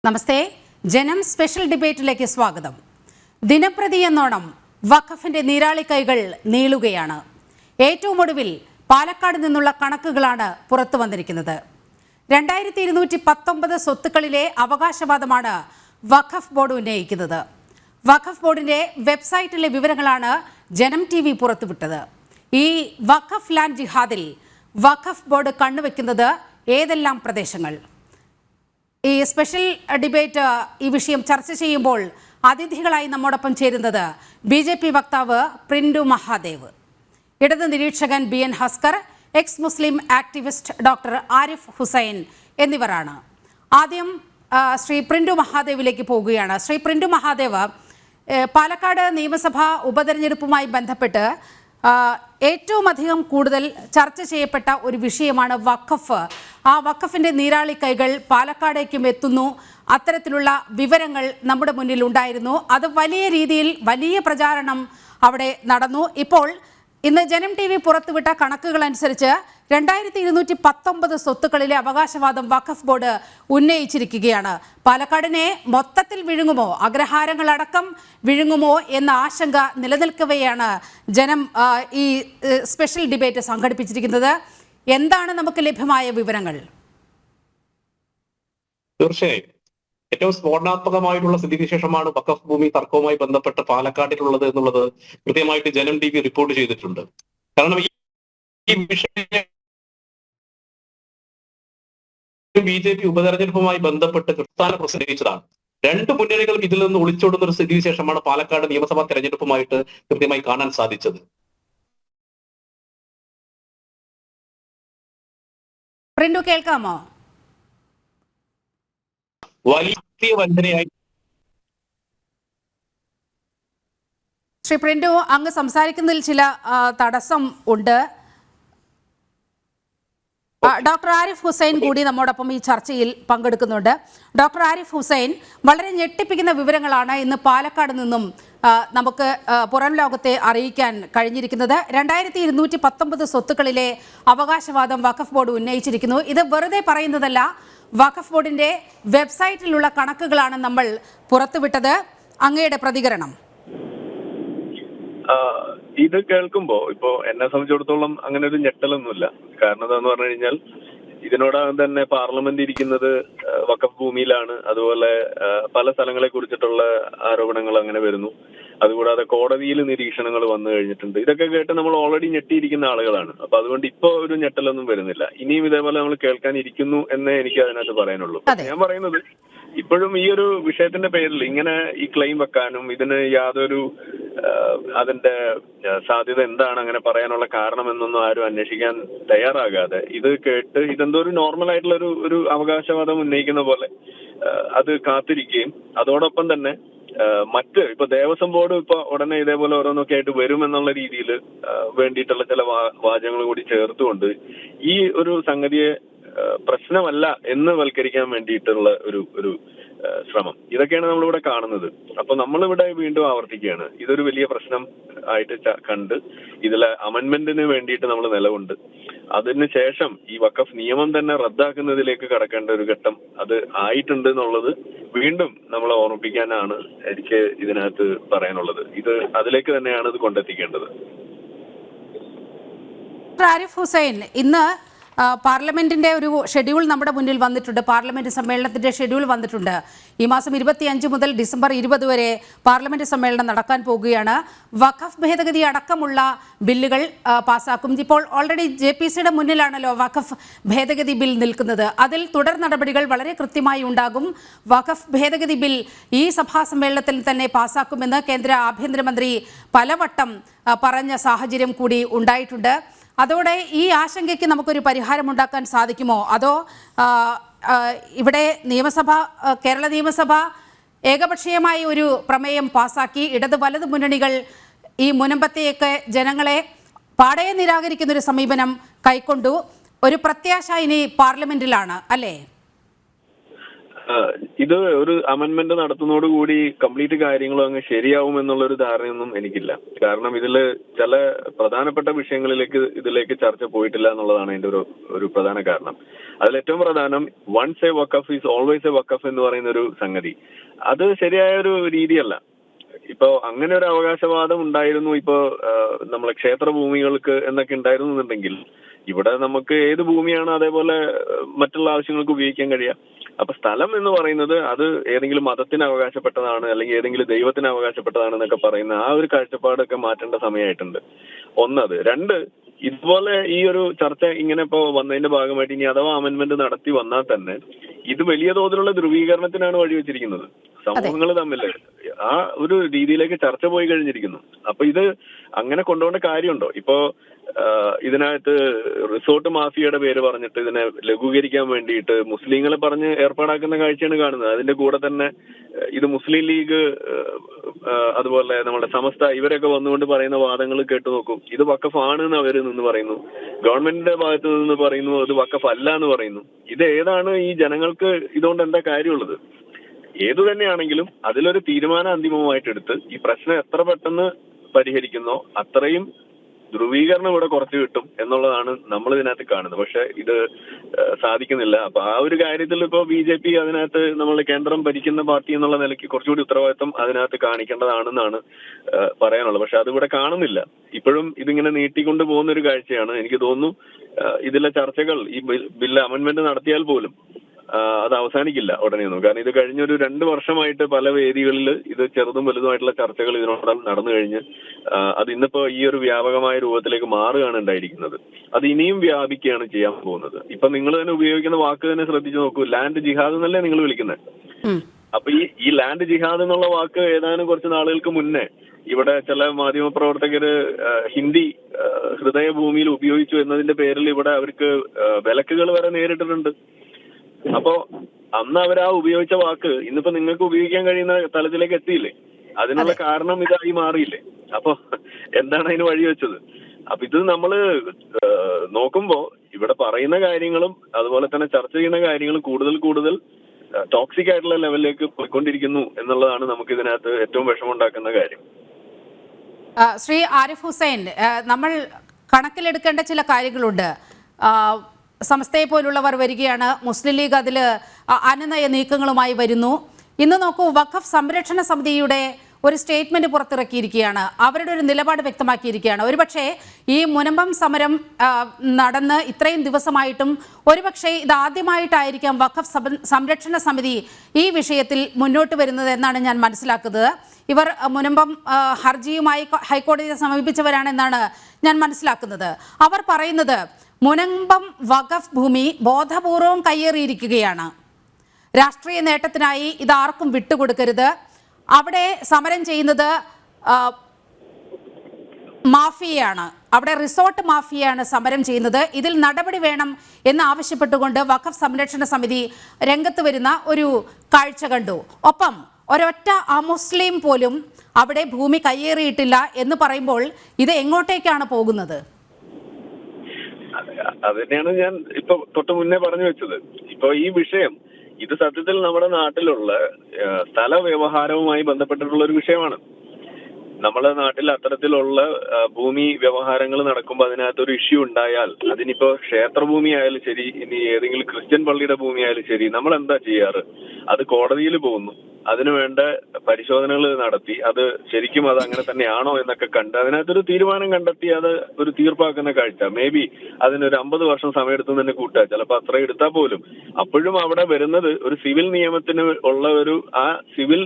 നമസ്തേ. ജനം സ്പെഷ്യൽ ഡിബേറ്റിലേക്ക് സ്വാഗതം. ദിനപ്രതി എന്നോണം വഖഫിന്റെ നീരാളി കൈകൾ നീളുകയാണ്. ഏറ്റവും ഒടുവിൽ പാലക്കാട് നിന്നുള്ള കണക്കുകളാണ് പുറത്തു വന്നിരിക്കുന്നത്. 2219 സ്വത്തുക്കളിലെ അവകാശവാദമാണ് വഖഫ് ബോർഡ് ഉന്നയിക്കുന്നത്. വഖഫ് ബോർഡിന്റെ വെബ്സൈറ്റിലെ വിവരങ്ങളാണ് ജനം TV പുറത്തുവിട്ടത്. ഈ വഖഫ് ലാൻഡ് ജിഹാദിൽ വഖഫ് ബോർഡ് കണ്ണുവെക്കുന്നത് ഏതെല്ലാം പ്രദേശങ്ങൾ? ഈ സ്പെഷ്യൽ ഡിബേറ്റ് ഈ വിഷയം ചർച്ച ചെയ്യുമ്പോൾ അതിഥികളായി നമ്മോടൊപ്പം ചേരുന്നത് BJP വക്താവ് പ്രിൻഡു മഹാദേവ്, ഇടത് നിരീക്ഷകൻ BN Haskar, ex Muslim activist doctor Arif Hussain എന്നിവരാണ്. ആദ്യം ശ്രീ പ്രിൻഡു മഹാദേവിലേക്ക് പോകുകയാണ്. ശ്രീ പ്രിൻഡു മഹാദേവ്, പാലക്കാട് നിയമസഭാ ഉപതെരഞ്ഞെടുപ്പുമായി ബന്ധപ്പെട്ട് ഏറ്റവും അധികം കൂടുതൽ ചർച്ച ചെയ്യപ്പെട്ട ഒരു വിഷയമാണ് വഖഫ്. ആ വഖഫിന്റെ നീരാളി കൈകൾ പാലക്കാടേക്കും എത്തുന്നു. അത്തരത്തിലുള്ള വിവരങ്ങൾ നമ്മുടെ മുന്നിൽ ഉണ്ടായിരുന്നു. അത് വലിയ രീതിയിൽ വലിയ പ്രചാരണം അവിടെ നടന്നു. ഇപ്പോൾ ഇന്ന് ജനം TV പുറത്തുവിട്ട കണക്കുകൾ അനുസരിച്ച് 2219 സ്വത്തുക്കളിലെ അവകാശവാദം വഖഫ് ബോർഡ് ഉന്നയിച്ചിരിക്കുകയാണ്. പാലക്കാടിനെ മൊത്തത്തിൽ വിഴുങ്ങുമോ, അഗ്രഹാരങ്ങളടക്കം വിഴുങ്ങുമോ എന്ന ആശങ്ക നിലനിൽക്കവെയാണ് ജനം ഈ സ്പെഷ്യൽ ഡിബേറ്റ് സംഘടിപ്പിച്ചിരിക്കുന്നത്. എന്താണ് നമുക്ക് ലഭ്യമായ വിവരങ്ങൾ? തീർച്ചയായും ഏറ്റവും സ്ഫോടനാത്മകമായിട്ടുള്ള സ്ഥിതിവിശേഷമാണ് വഖഫ് ഭൂമി തർക്കവുമായി ബന്ധപ്പെട്ട് പാലക്കാട്ടിലുള്ളത് എന്നുള്ളത് കൃത്യമായിട്ട് ജനം TV റിപ്പോർട്ട് ചെയ്തിട്ടുണ്ട്. കാരണം ഈ വിഷയം BJP ഉപതെരഞ്ഞെടുപ്പുമായി ബന്ധപ്പെട്ട് കൃത്യാന പ്രസംഗിച്ചതാണ്. രണ്ട് മുന്നണികളും ഇതിൽ നിന്ന് ഒളിച്ചോടുന്ന ഒരു സ്ഥിതിവിശേഷമാണ് പാലക്കാട് നിയമസഭാ തെരഞ്ഞെടുപ്പുമായിട്ട് കൃത്യമായി കാണാൻ സാധിച്ചത്. പ്രിൻഡു, കേൾക്കാമോ? വലിയ വഞ്ചനയായി ശ്രീ പ്രിൻഡു, അങ്ങ് സംസാരിക്കുന്നതിൽ ചില തടസ്സം ഉണ്ട്. ഡോക്ടർ ആരിഫ് ഹുസൈൻ കൂടി നമ്മോടൊപ്പം ഈ ചർച്ചയിൽ പങ്കെടുക്കുന്നുണ്ട്. ഡോക്ടർ ആരിഫ് ഹുസൈൻ, വളരെ ഞെട്ടിപ്പിക്കുന്ന വിവരങ്ങളാണ് ഇന്ന് പാലക്കാട് നിന്നും നമുക്ക് പുറം ലോകത്തെ അറിയിക്കാൻ കഴിഞ്ഞിരിക്കുന്നത്. 2219 സ്വത്തുക്കളിലെ അവകാശവാദം വഖഫ് ബോർഡ് ഉന്നയിച്ചിരിക്കുന്നു. ഇത് വെറുതെ പറയുന്നതല്ല, വഖഫ് ബോർഡിന്റെ വെബ്സൈറ്റിലുള്ള കണക്കുകളാണ് നമ്മൾ പുറത്തുവിട്ടത്. അങ്ങയുടെ പ്രതികരണം? ഇത് കേൾക്കുമ്പോ ഇപ്പോ എന്നെ സംബന്ധിച്ചിടത്തോളം അങ്ങനെ ഒരു ഞെട്ടലൊന്നുമില്ല. കാരണം എന്താന്ന് പറഞ്ഞു കഴിഞ്ഞാൽ ഇതിനോടകം തന്നെ പാർലമെന്റ് ഇരിക്കുന്നത് വഖഫ് ഭൂമിയിലാണ്. അതുപോലെ പല സ്ഥലങ്ങളെ കുറിച്ചിട്ടുള്ള ആരോപണങ്ങൾ അങ്ങനെ വരുന്നു. അതുകൂടാതെ കോടതിയിൽ നിരീക്ഷണങ്ങൾ വന്നു കഴിഞ്ഞിട്ടുണ്ട്. ഇതൊക്കെ കേട്ട് നമ്മൾ ഓൾറെഡി ഞെട്ടിയിരിക്കുന്ന ആളുകളാണ്. അപ്പൊ അതുകൊണ്ട് ഇപ്പൊ ഒരു ഞെട്ടലൊന്നും വരുന്നില്ല. ഇനിയും ഇതേപോലെ നമ്മൾ കേൾക്കാൻ ഇരിക്കുന്നു എന്നേ എനിക്ക് അതിനകത്ത് പറയാനുള്ളൂ. ഞാൻ പറയുന്നത് ഇപ്പോഴും ഈ ഒരു വിഷയത്തിന്റെ പേരിൽ ഇങ്ങനെ ഈ ക്ലെയിം വെക്കാനും ഇതിന് യാതൊരു അതിന്റെ സാധ്യത എന്താണ്, അങ്ങനെ പറയാനുള്ള കാരണം എന്നൊന്നും ആരും അന്വേഷിക്കാൻ തയ്യാറാകാതെ ഇത് കേട്ട് ഇതെന്തോ ഒരു നോർമൽ ആയിട്ടുള്ള ഒരു അവകാശവാദം ഉന്നയിക്കുന്ന പോലെ അത് കാത്തിരിക്കുകയും അതോടൊപ്പം തന്നെ മറ്റ് ഇപ്പൊ ദേവസ്വം ബോർഡ് ഇപ്പൊ ഉടനെ ഇതേപോലെ ഓരോന്നൊക്കെ ആയിട്ട് വരും എന്നുള്ള രീതിയിൽ വേണ്ടിയിട്ടുള്ള ചില വാചകങ്ങൾ കൂടി ചേർത്തുകൊണ്ട് ഈ ഒരു സംഗതിയെ പ്രശ്നമല്ല എന്ന് വൽക്കരിക്കാൻ വേണ്ടിയിട്ടുള്ള ഒരു ശ്രമം, ഇതൊക്കെയാണ് നമ്മളിവിടെ കാണുന്നത്. അപ്പൊ നമ്മളിവിടെ വീണ്ടും ആവർത്തിക്കുകയാണ്, ഇതൊരു വലിയ പ്രശ്നം ആയിട്ട് കണ്ട് ഇതിലെ അമെന്റ്മെന്റിന് വേണ്ടിയിട്ട് നമ്മൾ നിലകൊണ്ട് അതിനുശേഷം ഈ വഖഫ് നിയമം തന്നെ റദ്ദാക്കുന്നതിലേക്ക് കടക്കേണ്ട ഒരു ഘട്ടം അത് ആയിട്ടുണ്ട് എന്നുള്ളത് വീണ്ടും നമ്മളെ ഓർമ്മിപ്പിക്കാനാണ് എനിക്ക് ഇതിനകത്ത് പറയാനുള്ളത്. ഇത് അതിലേക്ക് തന്നെയാണ് ഇത് കൊണ്ടെത്തിക്കേണ്ടത്. ആരിഫ് ഹുസൈൻ, ഇന്ന് പാർലമെന്റിന്റെ ഒരു ഷെഡ്യൂൾ നമ്മുടെ മുന്നിൽ വന്നിട്ടുണ്ട്. പാർലമെന്റ് സമ്മേളനത്തിന്റെ ഷെഡ്യൂൾ വന്നിട്ടുണ്ട്. ഈ മാസം 25 മുതൽ ഡിസംബർ 20 വരെ പാർലമെന്റ് സമ്മേളനം നടക്കാൻ പോകുകയാണ്. വഖഫ് ഭേദഗതി അടക്കമുള്ള ബില്ലുകൾ പാസ്സാക്കും. ഇപ്പോൾ ഓൾറെഡി JPCയുടെ മുന്നിലാണല്ലോ വഖഫ് ഭേദഗതി ബിൽ നിൽക്കുന്നത്. അതിൽ തുടർ നടപടികൾ വളരെ കൃത്യമായി ഉണ്ടാകും. വഖഫ് ഭേദഗതി ബിൽ ഈ സഭാ സമ്മേളനത്തിൽ തന്നെ പാസ്സാക്കുമെന്ന് കേന്ദ്ര ആഭ്യന്തരമന്ത്രി പലവട്ടം പറഞ്ഞ സാഹചര്യം കൂടി ഉണ്ടായിട്ടുണ്ട്. അതോടെ ഈ ആശങ്കയ്ക്ക് നമുക്കൊരു പരിഹാരമുണ്ടാക്കാൻ സാധിക്കുമോ? അതോ ഇവിടെ കേരള നിയമസഭ ഏകപക്ഷീയമായ ഒരു പ്രമേയം പാസാക്കി ഇടത് വലത് മുന്നണികൾ ഈ മുനമ്പത്തെയൊക്കെ ജനങ്ങളെ പാടെ നിരാകരിക്കുന്നൊരു സമീപനം കൈക്കൊണ്ടു. ഒരു പ്രത്യാശ ഇനി പാർലമെന്റിലാണ്, അല്ലേ? ഇത് ഒരു അമെന്റ്മെന്റ് നടത്തുന്നതോടുകൂടി കംപ്ലീറ്റ് കാര്യങ്ങളും അങ്ങ് ശരിയാവും എന്നുള്ള ഒരു ധാരണയൊന്നും എനിക്കില്ല. കാരണം ഇതില് ചില പ്രധാനപ്പെട്ട ഇതിലേക്ക് ചർച്ച പോയിട്ടില്ല എന്നുള്ളതാണ് അതിന്റെ ഒരു പ്രധാന കാരണം. അതിൽ ഏറ്റവും പ്രധാനം once a waqf is always a waqf എന്ന് പറയുന്ന ഒരു സംഗതി, അത് ശരിയായ ഒരു രീതിയല്ല. ഇപ്പോ അങ്ങനെ ഒരു അവകാശവാദം ഉണ്ടായിരുന്നു. ഇപ്പോ നമ്മളെ ക്ഷേത്ര ഭൂമികൾക്ക് എന്നൊക്കെ ഉണ്ടായിരുന്നു എന്നുണ്ടെങ്കിൽ ഇവിടെ നമുക്ക് ഏത് ഭൂമിയാണ് അതേപോലെ മറ്റുള്ള ആവശ്യങ്ങൾക്ക് ഉപയോഗിക്കാൻ കഴിയുക. അപ്പൊ സ്ഥലം എന്ന് പറയുന്നത് അത് ഏതെങ്കിലും മതത്തിന് അവകാശപ്പെട്ടതാണ് അല്ലെങ്കിൽ ഏതെങ്കിലും ദൈവത്തിന് അവകാശപ്പെട്ടതാണെന്നൊക്കെ പറയുന്ന ആ ഒരു കാഴ്ചപ്പാടൊക്കെ മാറ്റേണ്ട സമയമായിട്ടുണ്ട്. ഒന്നത്. രണ്ട്, ഇതുപോലെ ഈ ഒരു ചർച്ച ഇങ്ങനെ ഇപ്പോ വന്നതിന്റെ ഭാഗമായിട്ട് ഇനി അഥവാ അമെന്റ്മെന്റ് നടത്തി വന്നാൽ തന്നെ ഇത് വലിയ തോതിലുള്ള ധ്രുവീകരണത്തിനാണ് വഴിവെച്ചിരിക്കുന്നത്. സമൂഹങ്ങൾ തമ്മിൽ ആ ഒരു രീതിയിലേക്ക് ചർച്ച പോയി കഴിഞ്ഞിരിക്കുന്നു. അപ്പൊ ഇത് അങ്ങനെ കൊണ്ടുപോകേണ്ട കാര്യമുണ്ടോ? ഇപ്പോ ഇതിനകത്ത് റിസോർട്ട് മാഫിയയുടെ പേര് പറഞ്ഞിട്ട് ഇതിനെ ലഘൂകരിക്കാൻ വേണ്ടിയിട്ട് മുസ്ലിങ്ങളെ പറഞ്ഞ് ഏർപ്പാടാക്കുന്ന കാഴ്ചയാണ് കാണുന്നത്. അതിന്റെ കൂടെ തന്നെ ഇത് മുസ്ലിം ലീഗ് അതുപോലെ നമ്മുടെ സമസ്ത ഇവരൊക്കെ വന്നുകൊണ്ട് പറയുന്ന വാദങ്ങൾ കേട്ടു നോക്കും. ഇത് വഖഫ് ആണ് എന്ന് അവര് നിന്ന് പറയുന്നു. ഗവൺമെന്റിന്റെ ഭാഗത്ത് നിന്ന് പറയുന്നു അത് വഖഫ് അല്ല എന്ന് പറയുന്നു. ഇത് ഏതാണ് ഈ ജനങ്ങൾക്ക് ഇതുകൊണ്ട് എന്താ കാര്യമുള്ളത്? ഏതു തന്നെയാണെങ്കിലും അതിലൊരു തീരുമാനം അന്തിമമായിട്ടെടുത്ത് ഈ പ്രശ്നം എത്ര പെട്ടെന്ന് പരിഹരിക്കുന്നോ അത്രയും ധ്രുവീകരണം ഇവിടെ കുറച്ച് കിട്ടും എന്നുള്ളതാണ് നമ്മൾ ഇതിനകത്ത് കാണുന്നത്. പക്ഷെ ഇത് സാധിക്കുന്നില്ല. അപ്പൊ ആ ഒരു കാര്യത്തിൽ ഇപ്പോ BJP അതിനകത്ത് നമ്മൾ കേന്ദ്രം ഭരിക്കുന്ന പാർട്ടി എന്നുള്ള നിലയ്ക്ക് കുറച്ചുകൂടി ഉത്തരവാദിത്വം അതിനകത്ത് കാണിക്കേണ്ടതാണെന്നാണ് പറയാനുള്ളത്. പക്ഷെ അതിവിടെ കാണുന്നില്ല. ഇപ്പോഴും ഇതിങ്ങനെ നീട്ടിക്കൊണ്ട് പോകുന്ന ഒരു കാഴ്ചയാണ്. എനിക്ക് തോന്നുന്നു ഇതിലെ ചർച്ചകൾ ഈ ബില്ല് അമെന്റ്മെന്റ് നടത്തിയാൽ പോലും അത് അവസാനിക്കില്ല ഉടനെയൊന്നും. കാരണം ഇത് കഴിഞ്ഞൊരു 2 വർഷമായിട്ട് പല വേദികളിൽ ഇത് ചെറുതും വലുതുമായിട്ടുള്ള ചർച്ചകൾ ഇതിനോടൊപ്പം നടന്നു കഴിഞ്ഞ് അത് ഇന്നിപ്പോ ഈ ഒരു വ്യാപകമായ രൂപത്തിലേക്ക് മാറുകയാണ് ഉണ്ടായിരിക്കുന്നത്. അത് ഇനിയും വ്യാപിക്കുകയാണ് ചെയ്യാൻ പോകുന്നത്. ഇപ്പൊ നിങ്ങൾ തന്നെ ഉപയോഗിക്കുന്ന വാക്ക് തന്നെ ശ്രദ്ധിച്ചു നോക്കൂ. ലാൻഡ് ജിഹാദ് എന്നല്ലേ നിങ്ങൾ വിളിക്കുന്നത്. അപ്പൊ ഈ ലാൻഡ് ജിഹാദ് എന്നുള്ള വാക്ക് ഏതാനും കുറച്ച് നാളുകൾക്ക് മുന്നേ ഇവിടെ ചില മാധ്യമപ്രവർത്തകര് ഹിന്ദി ഹൃദയഭൂമിയിൽ ഉപയോഗിച്ചു എന്നതിന്റെ പേരിൽ ഇവിടെ അവർക്ക് വിലക്കുകൾ വരെ നേരിട്ടിട്ടുണ്ട്. അപ്പോ അന്ന് അവർ ആ ഉപയോഗിച്ച വാക്ക് ഇന്നിപ്പോ നിങ്ങൾക്ക് ഉപയോഗിക്കാൻ കഴിയുന്ന തലത്തിലേക്ക് എത്തിയില്ലേ? അതിനുള്ള കാരണം ഇതായി മാറിയില്ലേ? അപ്പൊ എന്താണ് അതിന് വഴിവെച്ചത്? അപ്പൊ ഇത് നമ്മള് നോക്കുമ്പോ ഇവിടെ പറയുന്ന കാര്യങ്ങളും അതുപോലെ തന്നെ ചർച്ച ചെയ്യുന്ന കാര്യങ്ങളും കൂടുതൽ ടോക്സിക് ആയിട്ടുള്ള ലെവലിലേക്ക് പോയിക്കൊണ്ടിരിക്കുന്നു എന്നുള്ളതാണ് നമുക്ക് ഇതിനകത്ത് ഏറ്റവും വിഷമമുണ്ടാക്കുന്ന കാര്യം. ശ്രീ ആരിഫ് ഹുസൈൻ, നമ്മൾ കണക്കിലെടുക്കേണ്ട ചില കാര്യങ്ങളുണ്ട്. സമസ്തയെ പോലുള്ളവർ വരികയാണ്, മുസ്ലിം ലീഗ് അതിൽ അനുനയ നീക്കങ്ങളുമായി വരുന്നു. ഇന്ന് നോക്കൂ, വഖഫ് സംരക്ഷണ സമിതിയുടെ ഒരു സ്റ്റേറ്റ്മെന്റ് പുറത്തിറക്കിയിരിക്കുകയാണ്. അവരുടെ ഒരു നിലപാട് വ്യക്തമാക്കിയിരിക്കുകയാണ്. ഒരുപക്ഷെ ഈ മുനമ്പം സമരം നടന്ന് ഇത്രയും ദിവസമായിട്ടും ഒരുപക്ഷെ ഇതാദ്യമായിട്ടായിരിക്കാം വഖഫ് സംരക്ഷണ സമിതി ഈ വിഷയത്തിൽ മുന്നോട്ട് വരുന്നത് എന്നാണ് ഞാൻ മനസ്സിലാക്കുന്നത്. ഇവർ മുനമ്പം ഹർജിയുമായി ഹൈക്കോടതിയെ സമീപിച്ചവരാണെന്നാണ് ഞാൻ മനസ്സിലാക്കുന്നത്. അവർ പറയുന്നത് മുനമ്പം വഖഫ് ഭൂമി ബോധപൂർവം കയ്യേറിയിരിക്കുകയാണ്. രാഷ്ട്രീയ നേട്ടത്തിനായി ഇതാർക്കും വിട്ടുകൊടുക്കരുത്. അവിടെ സമരം ചെയ്യുന്നത് മാഫിയയാണ്, അവിടെ റിസോർട്ട് മാഫിയയാണ് സമരം ചെയ്യുന്നത്. ഇതിൽ നടപടി വേണം എന്നാവശ്യപ്പെട്ടുകൊണ്ട് വഖഫ് സംരക്ഷണ സമിതി രംഗത്ത് വരുന്ന ഒരു കാഴ്ച കണ്ടു. ഒപ്പം ഒരൊറ്റ അമുസ്ലിം പോലും അവിടെ ഭൂമി കയ്യേറിയിട്ടില്ല എന്ന് പറയുമ്പോൾ ഇത് എങ്ങോട്ടേക്കാണ് പോകുന്നത്? അത് തന്നെയാണ് ഞാൻ ഇപ്പൊ തൊട്ട് മുന്നേ പറഞ്ഞു വെച്ചത്. ഇപ്പൊ ഈ വിഷയം ഇത് സത്യത്തിൽ നമ്മുടെ നാട്ടിലുള്ള സ്ഥല വ്യവഹാരവുമായി ബന്ധപ്പെട്ടിട്ടുള്ള ഒരു വിഷയമാണ്. നമ്മുടെ നാട്ടിൽ അത്തരത്തിലുള്ള ഭൂമി വ്യവഹാരങ്ങൾ നടക്കുമ്പോൾ അതിനകത്തൊരു ഇഷ്യൂ ഉണ്ടായാൽ അതിനിപ്പോ ക്ഷേത്രഭൂമി ആയാലും ശരി, ഇനി ഏതെങ്കിലും ക്രിസ്ത്യൻ പള്ളിയുടെ ഭൂമി ആയാലും ശരി, നമ്മൾ എന്താ ചെയ്യാറ്? അത് കോടതിയിൽ പോകുന്നു, അതിനു വേണ്ട പരിശോധനകൾ നടത്തി അത് ശരിക്കും അത് അങ്ങനെ തന്നെയാണോ എന്നൊക്കെ കണ്ട് അതിനകത്തൊരു തീരുമാനം കണ്ടെത്തി അത് ഒരു തീർപ്പാക്കുന്ന കാഴ്ച. മേ ബി അതിനൊരു 50 വർഷം സമയമെടുത്ത് തന്നെ കൂട്ടുക, ചിലപ്പോൾ അത്ര എടുത്താൽ പോലും അപ്പോഴും അവിടെ വരുന്നത് ഒരു സിവിൽ നിയമത്തിന് ഉള്ള ഒരു ആ സിവിൽ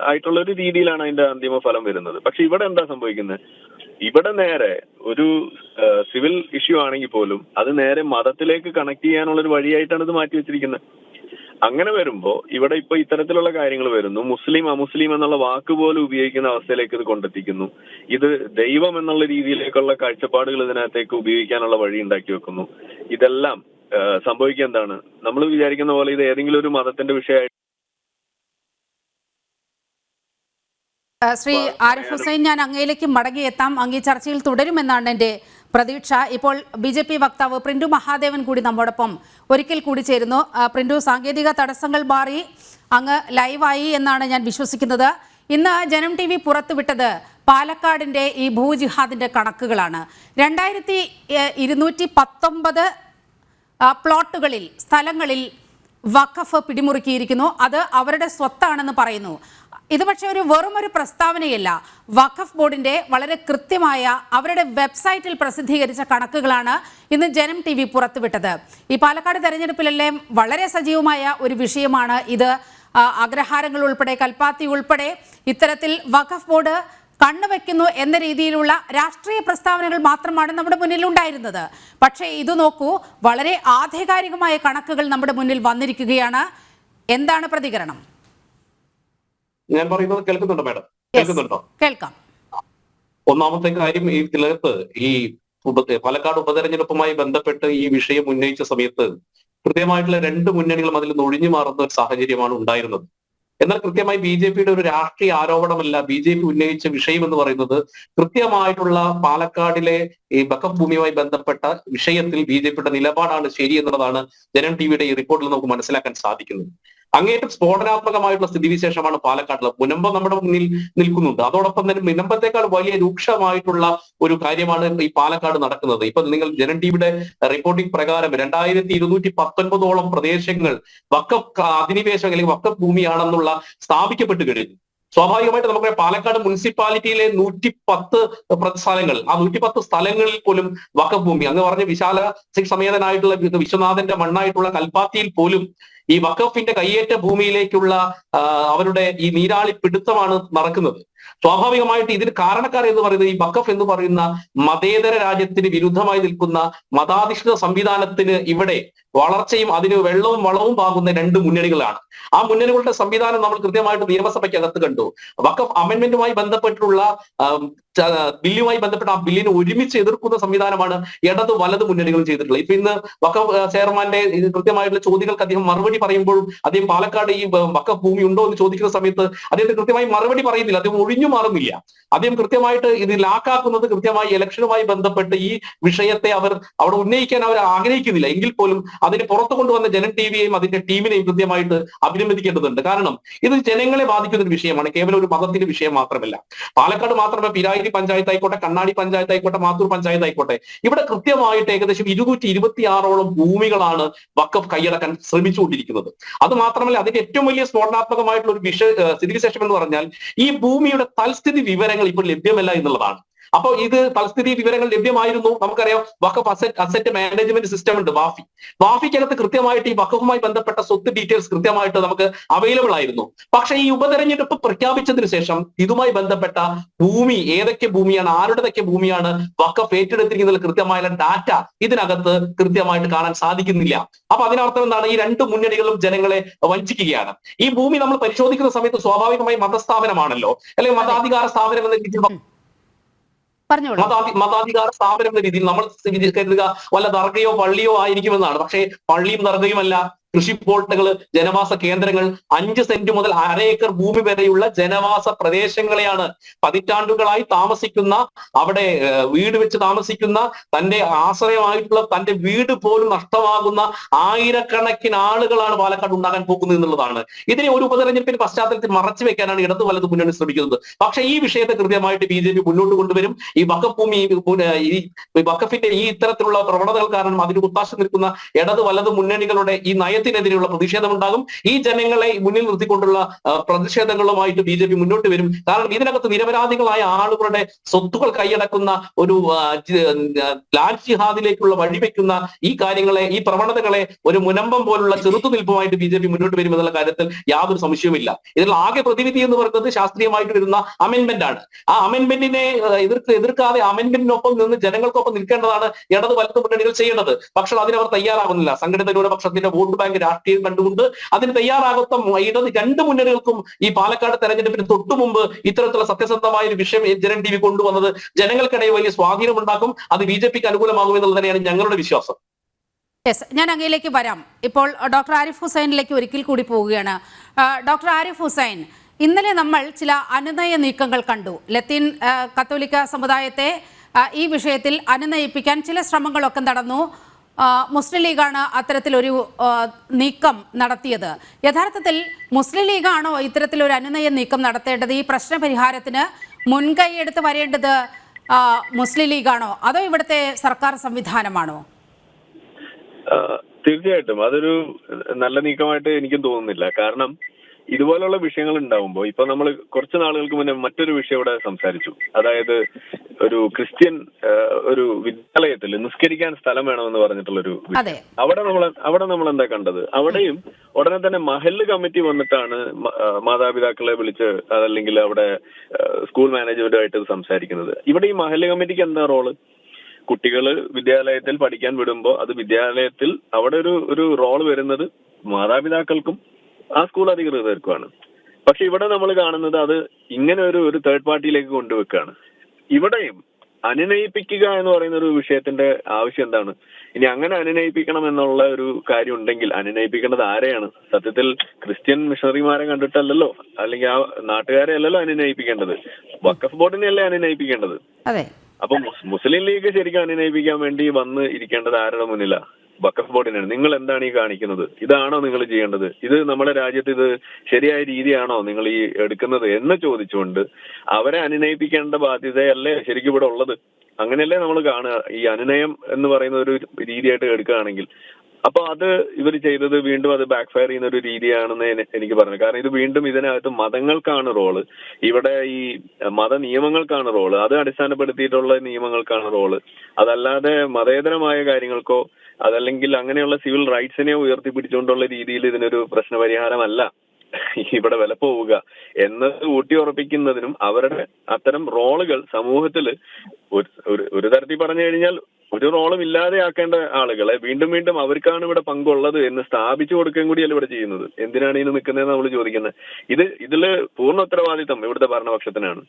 ആയിട്ടുള്ള ഒരു രീതിയിലാണ് അതിന്റെ അന്തിമ ഫലം വരുന്നത്. പക്ഷെ ഇവിടെ എന്താ സംഭവിക്കുന്നത്? ഇവിടെ നേരെ ഒരു സിവിൽ ഇഷ്യൂ ആണെങ്കിൽ പോലും അത് നേരെ മതത്തിലേക്ക് കണക്ട് ചെയ്യാനുള്ള ഒരു വഴിയായിട്ടാണ് ഇത് മാറ്റി വെച്ചിരിക്കുന്നത്. അങ്ങനെ വരുമ്പോ ഇവിടെ ഇപ്പൊ ഇത്തരത്തിലുള്ള കാര്യങ്ങൾ വരുന്നു. മുസ്ലിം അമുസ്ലിം എന്നുള്ള വാക്ക് പോലും ഉപയോഗിക്കുന്ന അവസ്ഥയിലേക്ക് ഇത് കൊണ്ടെത്തിക്കുന്നു. ഇത് ദൈവം എന്നുള്ള രീതിയിലേക്കുള്ള കാഴ്ചപ്പാടുകൾ ഇതിനകത്തേക്ക് ഉപയോഗിക്കാനുള്ള വഴി ഉണ്ടാക്കി വെക്കുന്നു. ഇതെല്ലാം സംഭവിക്കുക എന്താണ്? നമ്മൾ വിചാരിക്കുന്ന പോലെ ഇത് ഏതെങ്കിലും ഒരു മതത്തിന്റെ വിഷയമായിട്ട്. ശ്രീ ആരിഫ് ഹുസൈൻ, ഞാൻ അങ്ങയിലേക്ക് മടങ്ങിയെത്താം. അങ്ങ് ഈ ചർച്ചയിൽ തുടരുമെന്നാണ് എൻ്റെ പ്രതീക്ഷ. ഇപ്പോൾ BJP വക്താവ് പ്രിന്റു മഹാദേവൻ കൂടി നമ്മോടൊപ്പം ഒരിക്കൽ കൂടി ചേരുന്നു. പ്രിന്റു, സാങ്കേതിക തടസ്സങ്ങൾ മാറി അങ്ങ് ലൈവായി എന്നാണ് ഞാൻ വിശ്വസിക്കുന്നത്. ഇന്ന് ജനം TV പുറത്തുവിട്ടത് പാലക്കാടിൻ്റെ ഈ ഭൂജിഹാദിൻ്റെ കണക്കുകളാണ്. 2219 പ്ലോട്ടുകളിൽ, സ്ഥലങ്ങളിൽ വഖഫ് പിടിമുറുക്കിയിരിക്കുന്നു. അത് അവരുടെ സ്വത്താണെന്ന് പറയുന്നു. ഇത് പക്ഷേ വെറുമൊരു പ്രസ്താവനയല്ല. വഖഫ് ബോർഡിൻ്റെ വളരെ കൃത്യമായ അവരുടെ വെബ്സൈറ്റിൽ പ്രസിദ്ധീകരിച്ച കണക്കുകളാണ് ഇന്ന് ജനം TV പുറത്തുവിട്ടത്. ഈ പാലക്കാട് തെരഞ്ഞെടുപ്പിലെല്ലാം വളരെ സജീവമായ ഒരു വിഷയമാണ് ഇത്. അഗ്രഹാരങ്ങൾ ഉൾപ്പെടെ, കൽപ്പാത്തി ഉൾപ്പെടെ ഇത്തരത്തിൽ വഖഫ് ബോർഡ് കണ്ണുവെക്കുന്നു എന്ന രീതിയിലുള്ള രാഷ്ട്രീയ പ്രസ്താവനകൾ മാത്രമാണ് നമ്മുടെ മുന്നിൽ ഉണ്ടായിരുന്നത്. പക്ഷേ ഇത് നോക്കൂ, വളരെ ആധികാരികമായ കണക്കുകൾ നമ്മുടെ മുന്നിൽ വന്നിരിക്കുകയാണ്. എന്താണ് പ്രതികരണം? ഞാൻ പറയുന്നത് കേൾക്കുന്നുണ്ടോ മാഡം? കേൾക്കുന്നുണ്ടോ? കേൾക്കാം. ഒന്നാമത്തെ കാര്യം, ഈ ഇതിനകത്ത് ഈ പാലക്കാട് ഉപതെരഞ്ഞെടുപ്പുമായി ബന്ധപ്പെട്ട് ഈ വിഷയം ഉന്നയിച്ച സമയത്ത് കൃത്യമായിട്ടുള്ള രണ്ട് മുന്നണികളും അതിൽ ഒഴിഞ്ഞു മാറുന്ന ഒരു സാഹചര്യമാണ് ഉണ്ടായിരുന്നത്. എന്നാൽ കൃത്യമായി BJPയുടെ ഒരു രാഷ്ട്രീയ ആരോപണമല്ല BJP ഉന്നയിച്ച വിഷയം എന്ന് പറയുന്നത്. കൃത്യമായിട്ടുള്ള പാലക്കാടിലെ ഈ വഖഫ് ഭൂമിയുമായി ബന്ധപ്പെട്ട വിഷയത്തിൽ BJPയുടെ നിലപാടാണ് ശരി എന്നുള്ളതാണ് ജനം TVയുടെ ഈ റിപ്പോർട്ടിൽ നമുക്ക് മനസ്സിലാക്കാൻ സാധിക്കുന്നത്. അങ്ങേറ്റം സ്ഫോടനാത്മകമായിട്ടുള്ള സ്ഥിതിവിശേഷമാണ് പാലക്കാട്ടിൽ. മുനമ്പം നമ്മുടെ മുന്നിൽ നിൽക്കുന്നുണ്ട്. അതോടൊപ്പം തന്നെ മുനമ്പത്തേക്കാൾ വലിയ രൂക്ഷമായിട്ടുള്ള ഒരു കാര്യമാണ് ഈ പാലക്കാട് നടക്കുന്നത്. ഇപ്പൊ നിങ്ങൾ ജനം TVയുടെ റിപ്പോർട്ടിംഗ് പ്രകാരം 2219 പ്രദേശങ്ങൾ വഖഫ് അധിനിവേശം അല്ലെങ്കിൽ വഖഫ് ഭൂമിയാണെന്നുള്ള സ്ഥാപിക്കപ്പെട്ട് കഴിഞ്ഞു. സ്വാഭാവികമായിട്ട് നമുക്ക് പാലക്കാട് മുനിസിപ്പാലിറ്റിയിലെ 110 സ്ഥലങ്ങൾ, ആ 110 സ്ഥലങ്ങളിൽ പോലും വഖഫ് ഭൂമി, അങ്ങ് പറഞ്ഞ വിശാല സമേതനായിട്ടുള്ള വിശ്വനാഥന്റെ മണ്ണായിട്ടുള്ള കൽപ്പാത്തിയിൽ പോലും ഈ വഖഫിന്റെ കയ്യേറ്റ ഭൂമിയിലേക്കുള്ള അവരുടെ ഈ നീരാളി പിടുത്തമാണ് നടക്കുന്നത്. സ്വാഭാവികമായിട്ട് ഇതിന് കാരണക്കാർ എന്ന് പറയുന്നത് ഈ വഖഫ് എന്ന് പറയുന്ന മതേതര രാജ്യത്തിന് വിരുദ്ധമായി നിൽക്കുന്ന മതാധിഷ്ഠിത സംവിധാനത്തിന് ഇവിടെ വളർച്ചയും അതിന് വെള്ളവും വളവും പാകുന്ന രണ്ട് മുന്നണികളാണ്. ആ മുന്നണികളുടെ സംവിധാനം നമ്മൾ കൃത്യമായിട്ട് നിയമസഭയ്ക്കകത്ത് കണ്ടു. വഖഫ് അമെന്റ്മെന്റുമായി ബന്ധപ്പെട്ടുള്ള ബില്ലുമായി ബന്ധപ്പെട്ട ആ ബില്ലിനെ ഒരുമിച്ച് എതിർക്കുന്ന സംവിധാനമാണ് ഇടത് വലത് മുന്നണികൾ ചെയ്തിട്ടുള്ളത്. ഇപ്പൊ ഇന്ന് വഖഫ് ചെയർമാന്റെ കൃത്യമായിട്ടുള്ള ചോദ്യങ്ങൾക്ക് അദ്ദേഹം മറുപടി പറയുമ്പോഴും അദ്ദേഹം പാലക്കാട് ഈ വഖഫ് ഭൂമി ഉണ്ടോ എന്ന് ചോദിക്കുന്ന സമയത്ത് അദ്ദേഹത്തിന് കൃത്യമായി മറുപടി പറയുന്നില്ല. അദ്ദേഹം ഒഴിഞ്ഞു മാറുന്നില്ല. അദ്ദേഹം കൃത്യമായിട്ട് ഇത് ലാക്കാക്കുന്നത് കൃത്യമായി ഇലക്ഷനുമായി ബന്ധപ്പെട്ട് ഈ വിഷയത്തെ അവിടെ ഉന്നയിക്കാൻ അവർ ആഗ്രഹിക്കുന്നില്ല. എങ്കിൽ പോലും അതിന് പുറത്തു കൊണ്ടുവന്ന ജനം TVയെയും അതിന്റെ ടീമിനെയും കൃത്യമായിട്ട് അഭിനന്ദിക്കേണ്ടതുണ്ട്. കാരണം ഇത് ജനങ്ങളെ ബാധിക്കുന്ന ഒരു വിഷയമാണ്, കേവലം ഒരു മതത്തിന്റെ വിഷയം മാത്രമല്ല. പാലക്കാട് മാത്രമല്ല, പിരായിരി പഞ്ചായത്ത് ആയിക്കോട്ടെ, കണ്ണാടി പഞ്ചായത്ത് ആയിക്കോട്ടെ, മാത്തൂർ പഞ്ചായത്ത് ആയിക്കോട്ടെ, ഇവിടെ കൃത്യമായിട്ട് ഏകദേശം 226 ഭൂമികളാണ് വഖഫ് കൈയടക്കാൻ ശ്രമിച്ചുകൊണ്ടിരിക്കുന്നത്. അത് മാത്രമല്ല, അതിന്റെ ഏറ്റവും വലിയ സ്ഫോടനാത്മകമായിട്ടുള്ള ഒരു സ്ഥിതിവിശേഷം എന്ന് പറഞ്ഞാൽ ഈ ഭൂമിയുടെ തൽസ്ഥിതി വിവരങ്ങൾ ഇപ്പോൾ ലഭ്യമല്ല എന്നുള്ളതാണ്. അപ്പോൾ ഇത് തൽസ്ഥിതി വിവരങ്ങൾ ലഭ്യമായിരുന്നു. നമുക്കറിയാം വഖഫ് അസറ്റ് മാനേജ്മെന്റ് സിസ്റ്റം ഉണ്ട്, വാഫിക്കകത്ത് കൃത്യമായിട്ട് ഈ വഖഫുമായി ബന്ധപ്പെട്ട സ്വത്ത് ഡീറ്റെയിൽസ് കൃത്യമായിട്ട് നമുക്ക് അവൈലബിൾ ആയിരുന്നു. പക്ഷേ ഈ ഉപതെരഞ്ഞെടുപ്പ് പ്രഖ്യാപിച്ചതിന് ശേഷം ഇതുമായി ബന്ധപ്പെട്ട ഭൂമി, ഏതൊക്കെ ഭൂമിയാണ്, ആരുടെതൊക്കെ ഭൂമിയാണ് വഖഫ് ഏറ്റെടുത്തിരിക്കുന്നത് കൃത്യമായ ഡാറ്റ ഇതിനകത്ത് കൃത്യമായിട്ട് കാണാൻ സാധിക്കുന്നില്ല. അപ്പൊ അതിനർത്ഥം എന്താണ്? ഈ രണ്ട് മുന്നണികളും ജനങ്ങളെ വഞ്ചിക്കുകയാണ്. ഈ ഭൂമി നമ്മൾ പരിശോധിക്കുന്ന സമയത്ത് സ്വാഭാവികമായി മതസ്ഥാപനമാണല്ലോ, അല്ലെങ്കിൽ മതാധികാര സ്ഥാപനം എന്ന രീതിയിൽ മതാധികാര സ്ഥാപനം എന്ന രീതിയിൽ നമ്മൾ കരുതുക വല്ല ദർഗയോ പള്ളിയോ ആയിരിക്കുമെന്നാണ്. പക്ഷേ പള്ളിയും ദർഗയുമല്ല. കൃഷി പ്ലോട്ടുകൾ, ജനവാസ കേന്ദ്രങ്ങൾ, 5 സെന്റ് മുതൽ അര ഏക്കർ ഭൂമി വരെയുള്ള ജനവാസ പ്രദേശങ്ങളെയാണ് പതിറ്റാണ്ടുകളായി താമസിക്കുന്ന, അവിടെ വീട് വെച്ച് താമസിക്കുന്ന, തന്റെ ആശ്രയമായിട്ടുള്ള തന്റെ വീട് പോലും നഷ്ടമാകുന്ന ആയിരക്കണക്കിന് ആളുകളാണ് പാലക്കാട് ഉണ്ടാകാൻ പോകുന്നത് എന്നുള്ളതാണ്. ഇതിനെ ഒരു ഉപതെരഞ്ഞെടുപ്പിന്റെ പശ്ചാത്തലത്തിൽ മറച്ചു വെക്കാനാണ് ഇടത് വലത് മുന്നണി ശ്രമിക്കുന്നത്. പക്ഷേ ഈ വിഷയത്തെ കൃത്യമായിട്ട് BJP മുന്നോട്ട് കൊണ്ടുവരും. ഈ വഖഫ് ഭൂമി, ഈ വഖഫിന്റെ ഈ ഇത്തരത്തിലുള്ള പ്രവണതകൾ കാരണം അതിന് കുത്താശ നിൽക്കുന്ന ഇടത് വലത് മുന്നണികളുടെ ഈ നയത്തിനെതിരെയുള്ള പ്രതിഷേധമുണ്ടാകും. ഈ ജനങ്ങളെ മുന്നിൽ നിർത്തിക്കൊണ്ടുള്ള പ്രതിഷേധങ്ങളുമായിട്ട് BJP മുന്നോട്ട് വരും. കാരണം ഇതിനകത്ത് നിരപരാധികളായ ആളുകളുടെ സ്വത്തുക്കൾ കൈയടക്കുന്ന ഒരു ലാൻഡ് ജിഹാദിലേക്കുള്ള വഴിവെക്കുന്ന ഈ കാര്യങ്ങളെ, ഈ പ്രവണതകളെ ഒരു മുനമ്പം പോലുള്ള ചെറുത്തുനിൽപ്പുമായിട്ട് BJP മുന്നോട്ട് വരും എന്നുള്ള കാര്യത്തിൽ യാതൊരു സംശയവുമില്ല. ഇതിൽ ആകെ പ്രതിവിധി എന്ന് പറയുന്നത് ശാസ്ത്രീയമായിട്ട് വരുന്ന അമെന്റ്മെന്റ് ആണ്. ആ അമെന്റ്മെന്റിനെ എതിർക്കാതെ അമെന്റ്മെന്റിനൊപ്പം നിന്ന് ജനങ്ങൾക്കൊപ്പം നിൽക്കേണ്ടതാണ് ഇടത് വലത് മുന്നണികൾ ചെയ്യേണ്ടത്. പക്ഷേ അതിനവർ തയ്യാറാകുന്നില്ല. സംഘടിത ന്യൂനപക്ഷത്തിന്റെ വോട്ട് ബാങ്ക് രാഷ്ട്രീയം കണ്ടുകൊണ്ട് അതിന് തയ്യാറാകാത്ത ഇടത് രണ്ട് മുന്നണികൾക്കും ഈ പാലക്കാട് തെരഞ്ഞെടുപ്പിന് തൊട്ടു മുമ്പ് ഇത്തരത്തിലുള്ള സത്യസന്ധമായ ഒരു വിഷയം ജനം TV കൊണ്ടുവന്നത് ജനങ്ങൾക്കിടയിൽ വലിയ സ്വാധീനം ഉണ്ടാക്കും. അത് BJPക്ക് അനുകൂലമാകുമെന്നുള്ളത് തന്നെയാണ് ഞങ്ങളുടെ വിശ്വാസം. ഞാൻ അങ്ങയിലേക്ക് വരാം. ഇപ്പോൾ ഡോക്ടർ ആരിഫ് ഹുസൈനിലേക്ക് ഒരിക്കൽ കൂടി പോവുകയാണ്. ഡോക്ടർ ആരിഫ് ഹുസൈൻ, ഇന്നലെ നമ്മൾ ചില അനുനയ നീക്കങ്ങൾ കണ്ടു. ലത്തീൻ കത്തോലിക്ക സമുദായത്തെ ഈ വിഷയത്തിൽ അനുനയിപ്പിക്കാൻ ചില ശ്രമങ്ങളൊക്കെ നടന്നു. മുസ്ലിം ലീഗാണ് അത്തരത്തിലൊരു നീക്കം നടത്തിയത്. യഥാർത്ഥത്തിൽ മുസ്ലിം ലീഗാണോ ഇത്തരത്തിലൊരു അനുനയ നീക്കം നടത്തേണ്ടത്? ഈ പ്രശ്നപരിഹാരത്തിന് മുൻകൈ എടുത്ത് വരേണ്ടത് മുസ്ലിം ലീഗാണോ അതോ ഇവിടുത്തെ സർക്കാർ സംവിധാനമാണോ? തീർച്ചയായിട്ടും അതൊരു നല്ല നീക്കമായിട്ട് എനിക്കും തോന്നുന്നില്ല. കാരണം ഇതുപോലുള്ള വിഷയങ്ങൾ ഉണ്ടാവുമ്പോൾ ഇപ്പൊ നമ്മൾ കുറച്ച് നാളുകൾക്ക് മുന്നേ മറ്റൊരു വിഷയം ഇവിടെ സംസാരിച്ചു. അതായത് ഒരു ക്രിസ്ത്യൻ ഒരു വിദ്യാലയത്തിൽ നിസ്കരിക്കാൻ സ്ഥലം വേണമെന്ന് പറഞ്ഞിട്ടുള്ളൊരു വിഷയം. അവിടെ നമ്മൾ എന്താ കണ്ടത്? അവിടെയും ഉടനെ തന്നെ മഹല്ല് കമ്മിറ്റി വന്നിട്ടാണ് മാതാപിതാക്കളെ വിളിച്ച് അതല്ലെങ്കിൽ അവിടെ സ്കൂൾ മാനേജ്മെന്റുമായിട്ട് സംസാരിക്കുന്നത്. ഇവിടെ ഈ മഹല്ല് കമ്മിറ്റിക്ക് എന്താ റോള്? കുട്ടികള് വിദ്യാലയത്തിൽ പഠിക്കാൻ വിടുമ്പോൾ അത് വിദ്യാലയത്തിൽ അവിടെ ഒരു റോള് വരുന്നത് മാതാപിതാക്കൾക്കും ആ സ്കൂൾ അധികൃതർക്കുമാണ്. പക്ഷെ ഇവിടെ നമ്മൾ കാണുന്നത് അത് ഇങ്ങനെ ഒരു തേർഡ് പാർട്ടിയിലേക്ക് കൊണ്ടുവെക്കുകയാണ്. ഇവിടെയും അനുനയിപ്പിക്കുക എന്ന് പറയുന്ന ഒരു വിഷയത്തിന്റെ ആവശ്യം എന്താണ്? ഇനി അങ്ങനെ അനുനയിപ്പിക്കണം എന്നുള്ള ഒരു കാര്യം ഉണ്ടെങ്കിൽ അനുനയിപ്പിക്കേണ്ടത് ആരെയാണ്? സത്യത്തിൽ ക്രിസ്ത്യൻ മിഷണറിമാരെ കണ്ടിട്ടല്ലല്ലോ, അല്ലെങ്കിൽ ആ നാട്ടുകാരെ അല്ലല്ലോ അനുനയിപ്പിക്കേണ്ടത്, വഖഫ് ബോർഡിനെയല്ലേ അനുനയിപ്പിക്കേണ്ടത്. അപ്പൊ മുസ്ലിം ലീഗ് ശരിക്കും അനുനയിപ്പിക്കാൻ വേണ്ടി വന്ന് ഇരിക്കേണ്ടത് ആരുടെ മുന്നിലാ? വഖഫ് ബോർഡിനാണ്. നിങ്ങൾ എന്താണ് ഈ കാണിക്കുന്നത്? ഇതാണോ നിങ്ങൾ ചെയ്യേണ്ടത്? ഇത് നമ്മുടെ രാജ്യത്ത് ഇത് ശരിയായ രീതിയാണോ നിങ്ങൾ ഈ എടുക്കുന്നത് എന്ന് ചോദിച്ചുകൊണ്ട് അവരെ അനുനയിപ്പിക്കേണ്ട ബാധ്യതയല്ലേ ശരിക്കും ഇവിടെ ഉള്ളത്? അങ്ങനെയല്ലേ നമ്മൾ കാണുക. ഈ അനുനയം എന്ന് പറയുന്ന ഒരു രീതിയായിട്ട് എടുക്കുകയാണെങ്കിൽ അപ്പൊ അത് ഇവർ ചെയ്തത് വീണ്ടും അത് ബാക്ക് ഫയർ ചെയ്യുന്ന ഒരു രീതിയാണെന്ന് എനിക്ക് പറഞ്ഞു. കാരണം ഇത് വീണ്ടും ഇതിനകത്ത് മതങ്ങൾക്കാണ് റോള്, ഇവിടെ ഈ മത നിയമങ്ങൾക്കാണ് റോള്, അത് അടിസ്ഥാനപ്പെടുത്തിയിട്ടുള്ള നിയമങ്ങൾക്കാണ് റോള്. അതല്ലാതെ മതേതരമായ കാര്യങ്ങൾക്കോ അതല്ലെങ്കിൽ അങ്ങനെയുള്ള സിവിൽ റൈറ്റ്സിനെ ഉയർത്തിപ്പിടിച്ചുകൊണ്ടുള്ള രീതിയിൽ ഇതിനൊരു പ്രശ്നപരിഹാരമല്ല ഇവിടെ വില പോവുക എന്നത് ഊട്ടി ഉറപ്പിക്കുന്നതിനും അവരുടെ അത്തരം റോളുകൾ സമൂഹത്തിൽ ഒരു തരത്തിൽ പറഞ്ഞു കഴിഞ്ഞാൽ ഒരു റോളും ഇല്ലാതെയാക്കേണ്ട ആളുകളെ വീണ്ടും വീണ്ടും അവർക്കാണ് ഇവിടെ പങ്കുള്ളത് എന്ന് സ്ഥാപിച്ചു കൊടുക്കുകയും കൂടിയല്ല ഇവിടെ ചെയ്യുന്നത്. എന്തിനാണ് ഇതിന് നിൽക്കുന്നതെന്ന് നമ്മൾ ചോദിക്കുന്നത്. ഇതില് പൂർണ്ണ ഉത്തരവാദിത്തം ഇവിടുത്തെ ഭരണപക്ഷത്തിനാണ്.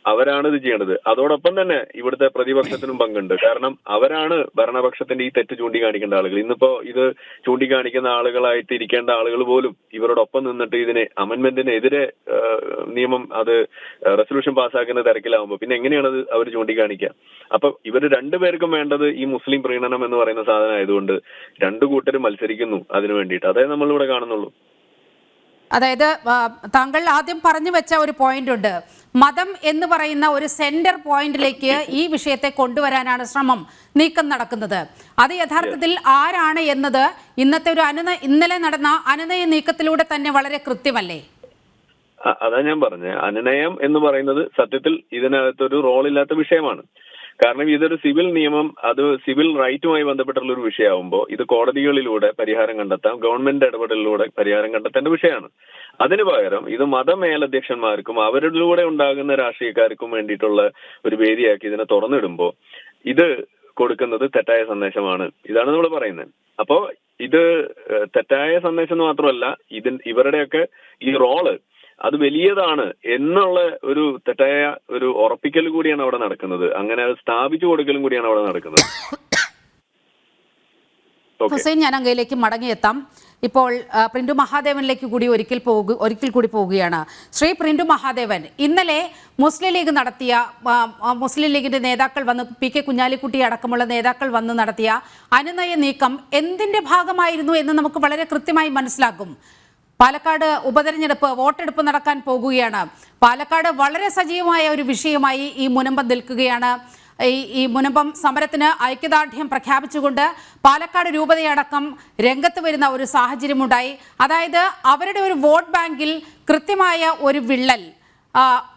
അവരാണ് ഇത് ചെയ്യേണ്ടത്. അതോടൊപ്പം തന്നെ ഇവിടുത്തെ പ്രതിപക്ഷത്തിനും പങ്കുണ്ട്. കാരണം അവരാണ് ഭരണപക്ഷത്തിന്റെ ഈ തെറ്റ് ചൂണ്ടിക്കാണിക്കേണ്ട ആളുകൾ. ഇന്നിപ്പോ ഇത് ചൂണ്ടിക്കാണിക്കുന്ന ആളുകളായിട്ട് ഇരിക്കേണ്ട ആളുകൾ പോലും ഇവരോടൊപ്പം നിന്നിട്ട് ഇതിനെ അമെന്റ്മെന്റിനെതിരെ നിയമം അത് റെസൊല്യൂഷൻ പാസ്സാക്കുന്ന തിരക്കിലാവുമ്പോൾ പിന്നെ എങ്ങനെയാണ് അത് അവർ ചൂണ്ടിക്കാണിക്കുക? അപ്പൊ ഇവർ രണ്ടുപേർക്കും വേണ്ടത് ഈ മുസ്ലിം പ്രീണനം എന്ന് പറയുന്ന സാധനം ആയതുകൊണ്ട് രണ്ടു കൂട്ടരും മത്സരിക്കുന്നു അതിനു വേണ്ടിയിട്ട്. അതേ നമ്മളിവിടെ കാണുന്നുള്ളൂ. അതായത് താങ്കൾ ആദ്യം പറഞ്ഞു വെച്ച ഒരു പോയിന്റ് ഉണ്ട്. മതം എന്ന് പറയുന്ന ഒരു സെന്റർ പോയിന്റിലേക്ക് ഈ വിഷയത്തെ കൊണ്ടുവരാനാണ് നീക്കം നടക്കുന്നത്. അത് യഥാർത്ഥത്തിൽ ആരാണ് എന്നത് ഇന്നത്തെ ഒരു ഇന്നലെ നടന്ന അനുനയ നീക്കത്തിലൂടെ തന്നെ വളരെ കൃത്യമല്ലേ? അതാ ഞാൻ പറഞ്ഞത്. അനുനയം എന്ന് പറയുന്നത് സത്യത്തിൽ ഇതിനകത്തൊരു റോളില്ലാത്ത വിഷയമാണ്. കാരണം ഇതൊരു സിവിൽ നിയമം, അത് സിവിൽ റൈറ്റുമായി ബന്ധപ്പെട്ടുള്ള ഒരു വിഷയമാകുമ്പോൾ ഇത് കോടതികളിലൂടെ പരിഹാരം കണ്ടെത്താം, ഗവൺമെന്റ് ഇടപെടലിലൂടെ പരിഹാരം കണ്ടെത്തേണ്ട വിഷയമാണ്. അതിനു പകരം ഇത് മതമേലധ്യക്ഷന്മാർക്കും അവരിലൂടെ ഉണ്ടാകുന്ന രാഷ്ട്രീയക്കാർക്കും വേണ്ടിയിട്ടുള്ള ഒരു വേദിയാക്കി ഇതിനെ തുറന്നിടുമ്പോൾ ഇത് കൊടുക്കുന്നത് തെറ്റായ സന്ദേശമാണ്. ഇതാണ് നമ്മൾ പറയുന്നത്. അപ്പോ ഇത് തെറ്റായ സന്ദേശം മാത്രമല്ല, ഇവരുടെയൊക്കെ ഈ റോള് അത് വലിയതാണ് എന്നുള്ള ഒരു തെറ്റായ ഒരു ഉറപ്പിക്കൽ കൂടിയാണ് അവിടെ നടക്കുന്നത്. അങ്ങനെ അത് സ്ഥാപിച്ചു കൊടുക്കലും കൂടിയാണ് അവിടെ നടക്കുന്നത്. ഹുസൈൻ, ഞാൻ അങ്ങയിലേക്ക് മടങ്ങിയെത്താം. ഇപ്പോൾ പ്രിന്റു മഹാദേവനിലേക്ക് കൂടി ഒരിക്കൽ കൂടി പോവുകയാണ്. ശ്രീ പ്രിന്റു മഹാദേവൻ, ഇന്നലെ മുസ്ലിം ലീഗ് നടത്തിയ മുസ്ലിം ലീഗിന്റെ നേതാക്കൾ വന്ന് PK കുഞ്ഞാലിക്കുട്ടി അടക്കമുള്ള നേതാക്കൾ വന്ന് നടത്തിയ അനുനയ നീക്കം എന്തിന്റെ ഭാഗമായിരുന്നു എന്ന് നമുക്ക് വളരെ കൃത്യമായി മനസ്സിലാക്കും. പാലക്കാട് ഉപതെരഞ്ഞെടുപ്പ് വോട്ടെടുപ്പ് നടക്കാൻ പോകുകയാണ്. പാലക്കാട് വളരെ സജീവമായ ഒരു വിഷയമായി ഈ മുനമ്പം നിൽക്കുകയാണ്. ഈ മുനമ്പം സമരത്തിന് ഐക്യദാർഢ്യം പ്രഖ്യാപിച്ചുകൊണ്ട് പാലക്കാട് രൂപതയടക്കം രംഗത്ത് വരുന്ന ഒരു സാഹചര്യമുണ്ടായി. അതായത് അവരുടെ ഒരു വോട്ട് ബാങ്കിൽ കൃത്യമായ ഒരു വിള്ളൽ,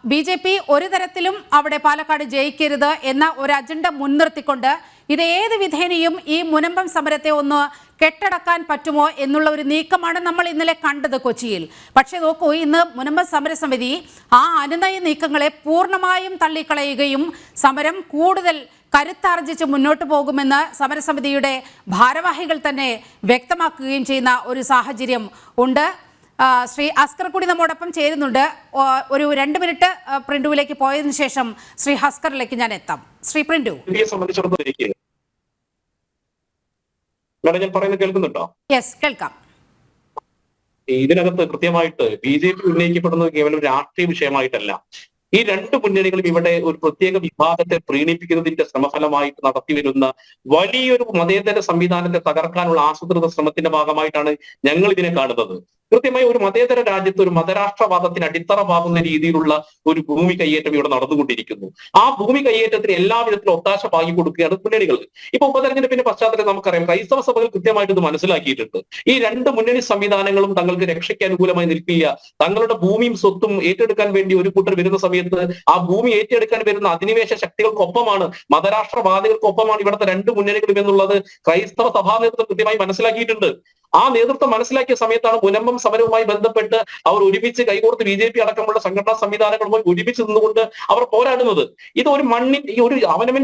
BJP ഒരു തരത്തിലും അവിടെ പാലക്കാട് ജയിക്കരുത് എന്ന ഒരു അജണ്ട മുൻനിർത്തിക്കൊണ്ട് ഇത് ഏത് വിധേനയും ഈ മുനമ്പം സമരത്തെ ഒന്ന് കെട്ടടക്കാൻ പറ്റുമോ എന്നുള്ള ഒരു നീക്കമാണ് നമ്മൾ ഇന്നലെ കണ്ടത് കൊച്ചിയിൽ. പക്ഷേ നോക്കൂ, ഇന്ന് മുനമ്പം സമരസമിതി ആ അനുനയ നീക്കങ്ങളെ പൂർണ്ണമായും തള്ളിക്കളയുകയും സമരം കൂടുതൽ കരുത്താർജിച്ച് മുന്നോട്ട് പോകുമെന്ന് സമരസമിതിയുടെ ഭാരവാഹികൾ തന്നെ വ്യക്തമാക്കുകയും ചെയ്യുന്ന ഒരു സാഹചര്യം ഉണ്ട്. ശ്രീ ഹസ്കർ കൂടി നമ്മോടൊപ്പം ചേരുന്നുണ്ട്. ഒരു 2 മിനിറ്റ് പ്രിന്റുവിലേക്ക് പോയതിനു ശേഷം ശ്രീ ഹസ്കറിലേക്ക് ഞാൻ എത്താം. ശ്രീ പ്രിന്റു, ഞാൻ പറയുന്നത് കേൾക്കുന്നുണ്ടോ? യെസ്, കേൾക്കാം. ഇതിനകത്ത് കൃത്യമായിട്ട് BJP ഉന്നയിക്കപ്പെടുന്നത് കേവലം രാഷ്ട്രീയ വിഷയമായിട്ടല്ല, ഈ രണ്ട് മുന്നണികളും ഇവിടെ ഒരു പ്രത്യേക വിഭാഗത്തെ പ്രീണിപ്പിക്കുന്നതിന്റെ ശ്രമഫലമായിട്ട് നടത്തിവരുന്ന വലിയൊരു മതേതര സംവിധാനത്തെ തകർക്കാനുള്ള ആസൂത്രിത ശ്രമത്തിന്റെ ഭാഗമായിട്ടാണ് ഞങ്ങൾ ഇതിനെ കാണുന്നത്. കൃത്യമായി ഒരു മതേതര രാജ്യത്ത് ഒരു മതരാഷ്ട്രവാദത്തിന് അടിത്തറവാകുന്ന രീതിയിലുള്ള ഒരു ഭൂമി കയ്യേറ്റം ഇവിടെ നടന്നുകൊണ്ടിരിക്കുന്നു. ആ ഭൂമി കയ്യേറ്റത്തിന് എല്ലാവിധത്തിലും ഒത്താശ പാകി കൊടുക്കുകയാണ് മുന്നണികൾ. ഇപ്പൊ ഉപതെരഞ്ഞെടുപ്പിന്റെ പശ്ചാത്തലത്തിൽ നമുക്കറിയാം, ക്രൈസ്തവ സഭകൾ കൃത്യമായിട്ട് ഇത് മനസ്സിലാക്കിയിട്ടുണ്ട്. ഈ രണ്ട് മുന്നണി സംവിധാനങ്ങളും തങ്ങൾക്ക് രക്ഷയ്ക്ക് അനുകൂലമായി നിൽക്കില്ല. തങ്ങളുടെ ഭൂമിയും സ്വത്തും ഏറ്റെടുക്കാൻ വേണ്ടി ഒരു കൂട്ടർ വരുന്ന സമയത്ത് ആ ഭൂമി ഏറ്റെടുക്കാൻ വരുന്ന അധിനിവേശ ശക്തികൾക്കൊപ്പമാണ്, മതരാഷ്ട്രവാദികൾക്കൊപ്പമാണ് ഇവിടുത്തെ രണ്ട് മുന്നണികളും എന്നുള്ളത് ക്രൈസ്തവ സഭാ നേതൃത്വം കൃത്യമായി മനസ്സിലാക്കിയിട്ടുണ്ട്. ആ നേതൃത്വം മനസ്സിലാക്കിയ സമയത്താണ് മുനമ്പം സമരവുമായി ബന്ധപ്പെട്ട് അവർ ഒരുമിച്ച് കൈകോർത്ത് BJP അടക്കമുള്ള സംഘടനാ സംവിധാനങ്ങളുമായി ഒരുമിച്ച് നിന്നുകൊണ്ട് അവർ പോരാടുന്നത്. ഇത് ഒരു ഈ ഒരു അവനവൻ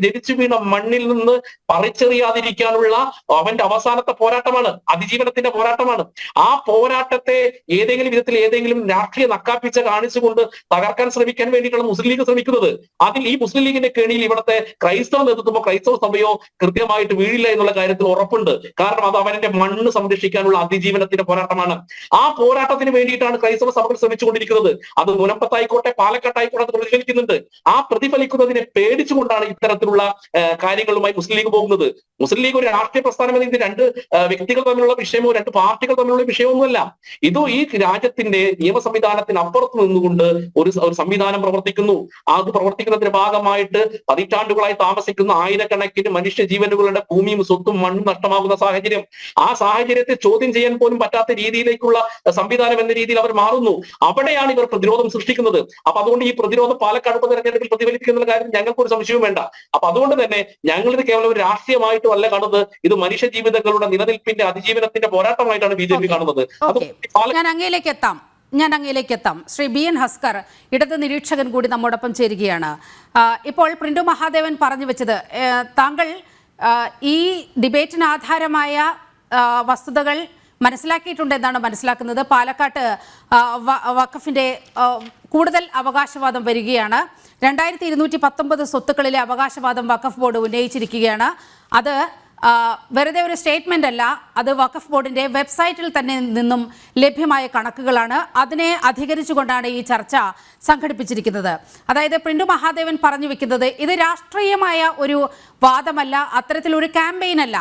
ജനിച്ചു വീണ മണ്ണിൽ നിന്ന് പറിച്ചെറിയാതിരിക്കാനുള്ള അവന്റെ അവസാനത്തെ പോരാട്ടമാണ്, അതിജീവനത്തിന്റെ പോരാട്ടമാണ്. ആ പോരാട്ടത്തെ ഏതെങ്കിലും വിധത്തിൽ ഏതെങ്കിലും രാഷ്ട്രീയ നക്കാപ്പിച്ച കാണിച്ചുകൊണ്ട് തകർക്കാൻ ശ്രമിക്കാൻ വേണ്ടിയിട്ടാണ് മുസ്ലിം ലീഗ് ശ്രമിക്കുന്നത്. അതിൽ ഈ മുസ്ലിം ലീഗിന്റെ കെണിയിൽ ഇവിടുത്തെ ക്രൈസ്തവ നേതൃത്വമോ ക്രൈസ്തവ സഭയോ കൃത്യമായിട്ട് വീഴില്ല എന്നുള്ള കാര്യത്തിൽ ഉറപ്പുണ്ട്. കാരണം അത് അവന്റെ മണ്ണ് സംരക്ഷിക്കാനുള്ള അതിജീവനത്തിന്റെ പോരാട്ടമാണ്. ആ പോരാട്ടത്തിന് വേണ്ടിയിട്ടാണ് ക്രൈസ്തവ സഭകൾ ശ്രമിച്ചുകൊണ്ടിരിക്കുന്നത്. അത് മുനമ്പത്തായിക്കോട്ടെ പാലക്കാട്ടായിക്കോട്ടെ അത് പ്രതിഫലിക്കുന്നുണ്ട്. ആ പ്രതിഫലിക്കുന്നതിനെ പേടിച്ചുകൊണ്ടാണ് ഇത്തരത്തിലുള്ള കാര്യങ്ങളുമായി മുസ്ലിം ലീഗ് പോകുന്നത്. മുസ്ലിം ലീഗ് ഒരു രാഷ്ട്രീയ പ്രസ്ഥാനം എന്നത് രണ്ട് വ്യക്തികൾ തമ്മിലുള്ള വിഷയമോ രണ്ട് പാർട്ടികൾ തമ്മിലുള്ള വിഷയമൊന്നുമല്ല. ഇത് ഈ രാജ്യത്തിന്റെ നിയമ സംവിധാനത്തിന് അപ്പുറത്ത് നിന്നുകൊണ്ട് ഒരു സംവിധാനം പ്രവർത്തിക്കുന്നു. അത് പ്രവർത്തിക്കുന്നതിന്റെ ഭാഗമായിട്ട് പതിറ്റാണ്ടുകളായി താമസിക്കുന്ന ആയിരക്കണക്കിന് മനുഷ്യ ജീവനുകളുടെ ഭൂമിയും സ്വത്തും മണ്ണും നഷ്ടമാകുന്ന സാഹചര്യം, ആ സാഹചര്യത്തെ ചോദ്യം ചെയ്യാൻ പോലും പറ്റാത്ത രീതിയിലേക്കുള്ള സംവിധാനം എന്ന രീതിയിൽ അവർ മാറുന്നു. അവിടെയാണ് ഇവർ പ്രതിരോധം സൃഷ്ടിക്കുന്നത്. അപ്പൊ അതുകൊണ്ട് ഈ പ്രതിരോധം പാലക്കാട് ഉപതെരഞ്ഞെടുപ്പിൽ പ്രതിഫലിപ്പിക്കുന്ന കാര്യം ഞങ്ങൾക്കൊരു സംശയവും വേണ്ട. അപ്പൊ അതുകൊണ്ട് തന്നെ ഞങ്ങളിത് കേവലം ഒരു രാഷ്ട്രീയമായിട്ടും അല്ല കാണുന്നത്, ഇത് മനുഷ്യ ജീവിതങ്ങളുടെ നിലനിൽപ്പിന്റെ അതിജീവനത്തിന്റെ പോരാട്ടമായിട്ടാണ് BJP കാണുന്നത്. ഞാൻ അങ്ങയിലേക്ക് എത്താം. ശ്രീ BN ഹസ്കർ, ഇടത് നിരീക്ഷകൻ കൂടി നമ്മോടൊപ്പം ചേരുകയാണ്. ഇപ്പോൾ പ്രിന്റു മഹാദേവൻ പറഞ്ഞു വെച്ചത്, താങ്കൾ ഈ ഡിബേറ്റിന് ആധാരമായ വസ്തുതകൾ മനസ്സിലാക്കിയിട്ടുണ്ട് എന്നാണ് മനസ്സിലാക്കുന്നത്. പാലക്കാട്ട് വഖഫിന്റെ കൂടുതൽ അവകാശവാദം വരികയാണ്. 2219 സ്വത്തുക്കളിലെ അവകാശവാദം വഖഫ് ബോർഡ് ഉന്നയിച്ചിരിക്കുകയാണ്. അത് വെറുതെ ഒരു സ്റ്റേറ്റ്മെന്റ് അല്ല, അത് വഖഫ് ബോർഡിന്റെ വെബ്സൈറ്റിൽ തന്നെ നിന്നും ലഭ്യമായ കണക്കുകളാണ്. അതിനെ അധികരിച്ചുകൊണ്ടാണ് ഈ ചർച്ച സംഘടിപ്പിച്ചിരിക്കുന്നത്. അതായത് പ്രിന്റു മഹാദേവൻ പറഞ്ഞു വെക്കുന്നത്, ഇത് രാഷ്ട്രീയമായ ഒരു വാദമല്ല, അത്തരത്തിലൊരു ക്യാമ്പയിൻ അല്ല,